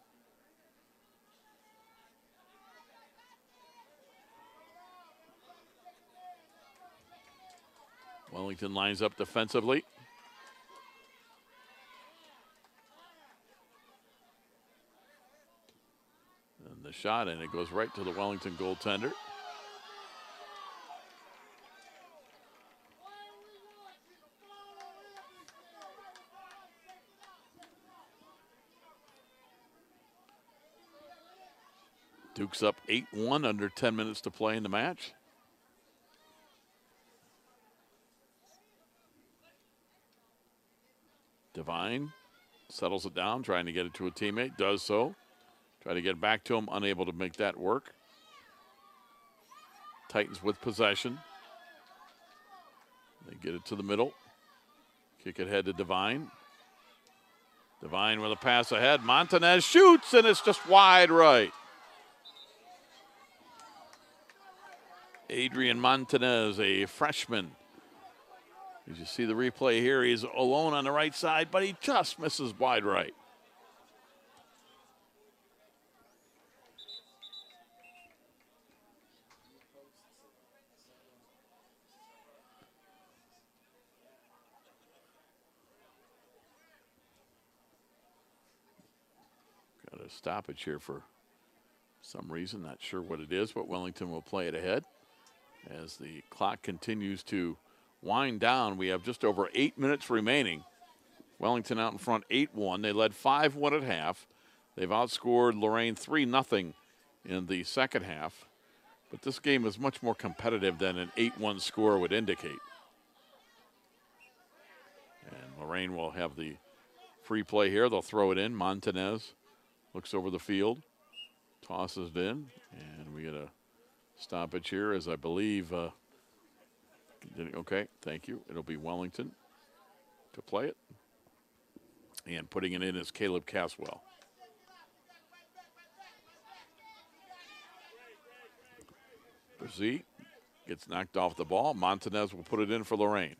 Speaker 1: Wellington lines up defensively. And the shot, and it goes right to the Wellington goaltender. Duke's up 8-1, under 10 minutes to play in the match. Devine settles it down, trying to get it to a teammate, does so. Try to get back to him, unable to make that work. Titans with possession. They get it to the middle. Kick it ahead to Devine. Devine with a pass ahead. Montanez shoots, and it's just wide right. Adrian Montanez, a freshman. As you see the replay here, he's alone on the right side, but he just misses wide right. Got a stoppage here for some reason, not sure what it is, but Wellington will play it ahead. As the clock continues to wind down, we have just over 8 minutes remaining. Wellington out in front 8-1. They led 5-1 at half. They've outscored Lorain 3-0 in the second half. But this game is much more competitive than an 8-1 score would indicate. And Lorain will have the free play here. They'll throw it in. Montanez looks over the field, tosses it in, and we get a stoppage here, as I believe, okay, thank you. It'll be Wellington to play it. And putting it in is Caleb Caswell. Brzee gets knocked off the ball. Montanez will put it in for Lorain.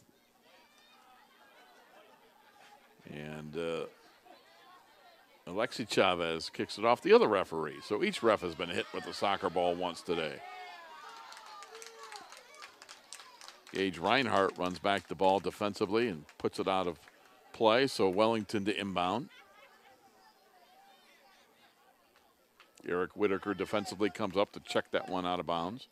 Speaker 1: And Alexi Chavez kicks it off the other referee. So each ref has been hit with a soccer ball once today. Gage Reinhardt runs back the ball defensively and puts it out of play, so Wellington to inbound. Eric Whitaker defensively comes up to check that one out of bounds.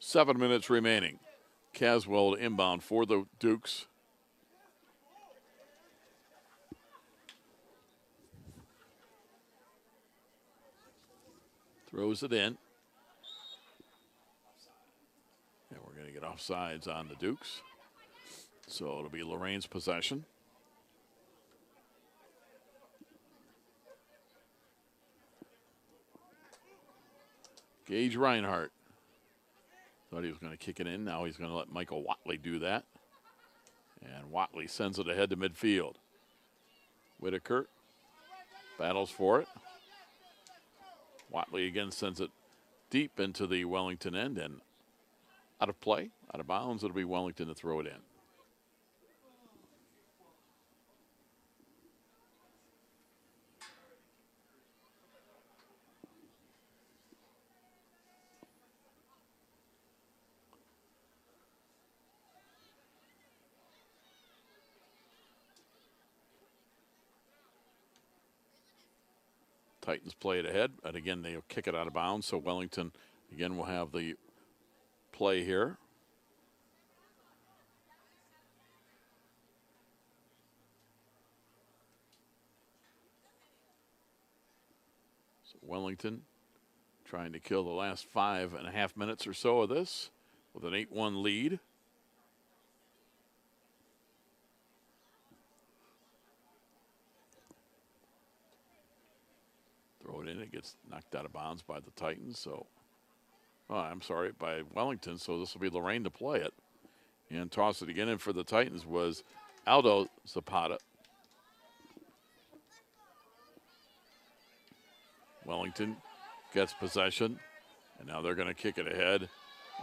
Speaker 1: 7 minutes remaining. Caswell inbound for the Dukes. Throws it in. And we're going to get offsides on the Dukes. So it'll be Lorain's possession. Gage Reinhardt. Thought he was going to kick it in. Now he's going to let Michael Watley do that. And Watley sends it ahead to midfield. Whitaker battles for it. Watley again sends it deep into the Wellington end and out of play, out of bounds. It'll be Wellington to throw it in. Titans play it ahead, and again, they'll kick it out of bounds, so Wellington, again, will have the play here. So Wellington trying to kill the last 5.5 minutes or so of this with an 8-1 lead. Throw it in, it gets knocked out of bounds by the Titans. So, I'm sorry, by Wellington. So this will be Lorain to play it. And toss it again in for the Titans was Aldo Zapata. Wellington gets possession. And now they're going to kick it ahead.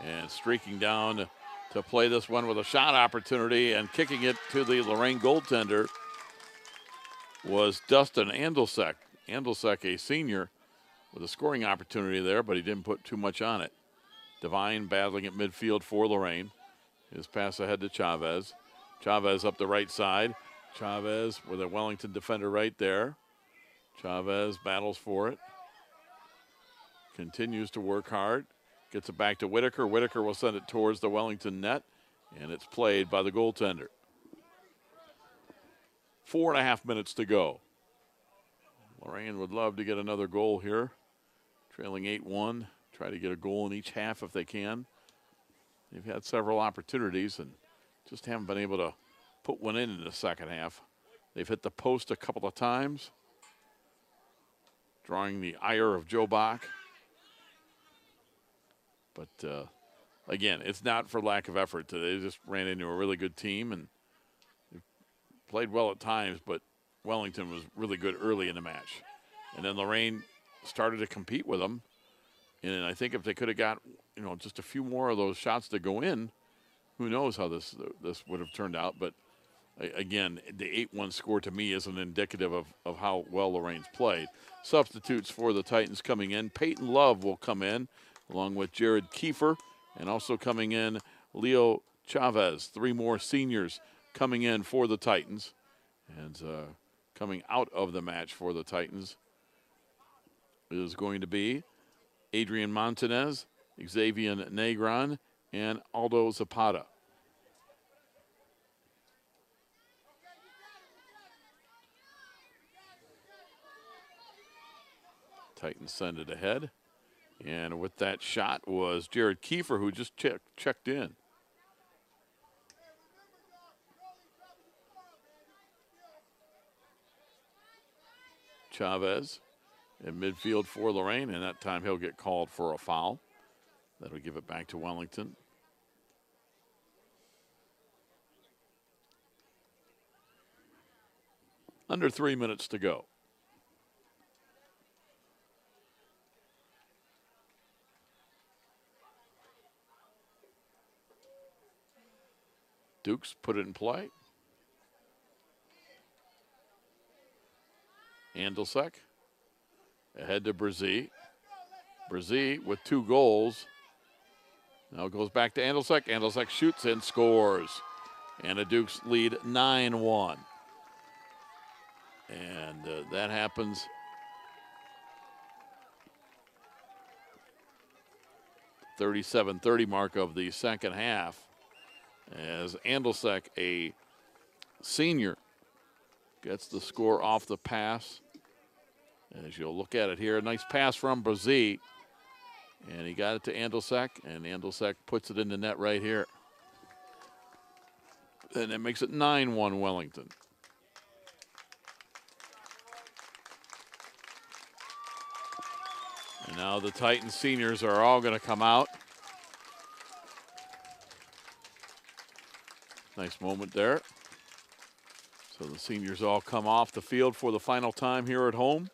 Speaker 1: And streaking down to play this one with a shot opportunity and kicking it to the Lorain goaltender was Dustin Andelsek. Andelsek, a senior, with a scoring opportunity there, but he didn't put too much on it. Devine battling at midfield for Lorain. His pass ahead to Chavez. Chavez up the right side. Chavez with a Wellington defender right there. Chavez battles for it. Continues to work hard. Gets it back to Whitaker. Whitaker will send it towards the Wellington net, and it's played by the goaltender. 4.5 minutes to go. Lorain would love to get another goal here. Trailing 8-1. Try to get a goal in each half if they can. They've had several opportunities and just haven't been able to put one in the second half. They've hit the post a couple of times, drawing the ire of Joe Bach. But, again, it's not for lack of effort. They just ran into a really good team and played well at times, but Wellington was really good early in the match. And then Lorain started to compete with them. And I think if they could have got, just a few more of those shots to go in, who knows how this would have turned out. But, again, the 8-1 score to me isn't indicative of how well Lorain's played. Substitutes for the Titans coming in. Peyton Love will come in, along with Jared Kiefer. And also coming in, Leo Chavez. 3 more seniors coming in for the Titans. And coming out of the match for the Titans is going to be Adrian Montanez, Xavier Negron, and Aldo Zapata. Titans send it ahead. And with that shot was Jared Kiefer, who just checked in. Chavez in midfield for Lorain, and that time he'll get called for a foul. That'll give it back to Wellington. Under 3 minutes to go. Dukes put it in play. Andelsek ahead to Brzee. Brzee with 2 goals. Now goes back to Andelsek. Andelsek shoots and scores. And the Dukes lead 9-1. And that happens 37-30 mark of the second half as Andelsek, a senior, gets the score off the pass. As you'll look at it here, a nice pass from Brazee. And he got it to Andelsek, and Andelsek puts it in the net right here. And it makes it 9-1 Wellington. And now the Titans seniors are all going to come out. Nice moment there. So the seniors all come off the field for the final time here at home.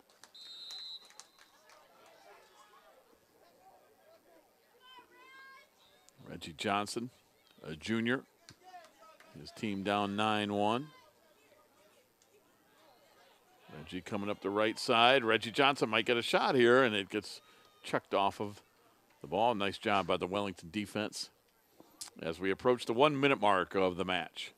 Speaker 1: Reggie Johnson, a junior. His team down 9-1. Reggie coming up the right side. Reggie Johnson might get a shot here, and it gets checked off of the ball. Nice job by the Wellington defense as we approach the 1 minute mark of the match.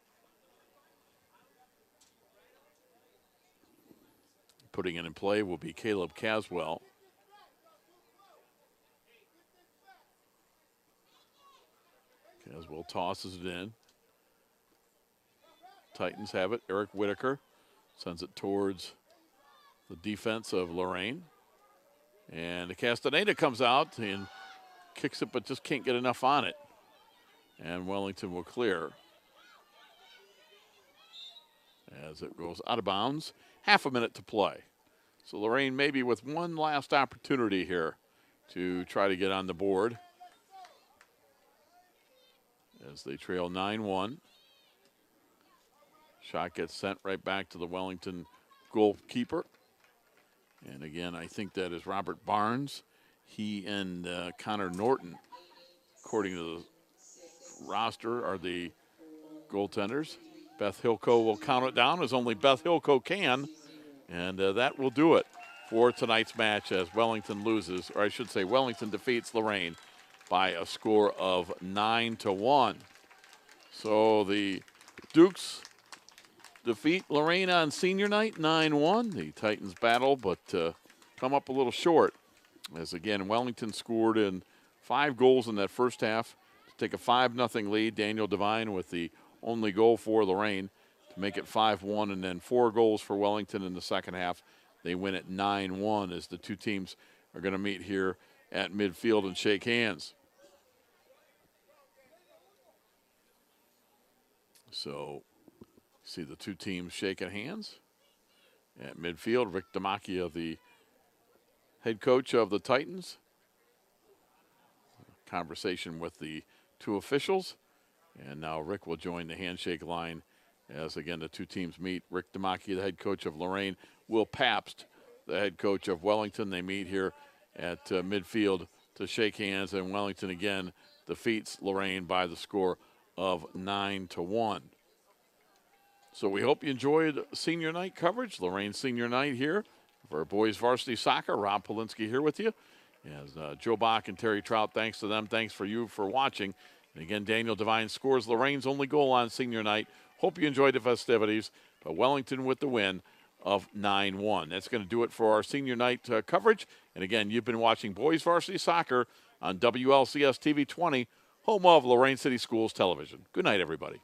Speaker 1: Putting it in play will be Caleb Caswell. Caswell tosses it in. Titans have it. Eric Whitaker sends it towards the defense of Lorain. And Castaneda comes out and kicks it, but just can't get enough on it. And Wellington will clear as it goes out of bounds. Half a minute to play. So Lorain maybe with one last opportunity here to try to get on the board as they trail 9-1. Shot gets sent right back to the Wellington goalkeeper. And again, I think that is Robert Barnes. He and Connor Norton, according to the roster, are the goaltenders. Beth Hilco will count it down as only Beth Hilco can. And that will do it for tonight's match as Wellington loses, or I should say Wellington defeats Lorain by a score of 9-1. So the Dukes defeat Lorain on senior night, 9-1. The Titans battle, but come up a little short. As again, Wellington scored in 5 goals in that first half to take a 5-0 lead. Daniel Devine with the only goal for Lorain to make it 5-1, and then 4 goals for Wellington in the second half. They win at 9-1 as the two teams are going to meet here at midfield and shake hands. So see the two teams shaking hands at midfield. Rick Damachia, the head coach of the Titans. Conversation with the two officials. And now Rick will join the handshake line as, again, the two teams meet. Rick Damachia, the head coach of Lorain. Will Pabst, the head coach of Wellington. They meet here at midfield to shake hands. And Wellington, again, defeats Lorain by the score of 9-1. So we hope you enjoyed senior night coverage. Lorain senior night here for boys varsity soccer. Rob Polinsky here with you. As Joe Bach and Terry Trout, thanks to them. Thanks for you for watching. And again, Daniel Devine scores Lorain's only goal on senior night. Hope you enjoyed the festivities. But Wellington with the win of 9-1. That's going to do it for our senior night coverage. And again, you've been watching boys varsity soccer on WLCS TV 20, home of Lorain City Schools Television. Good night, everybody.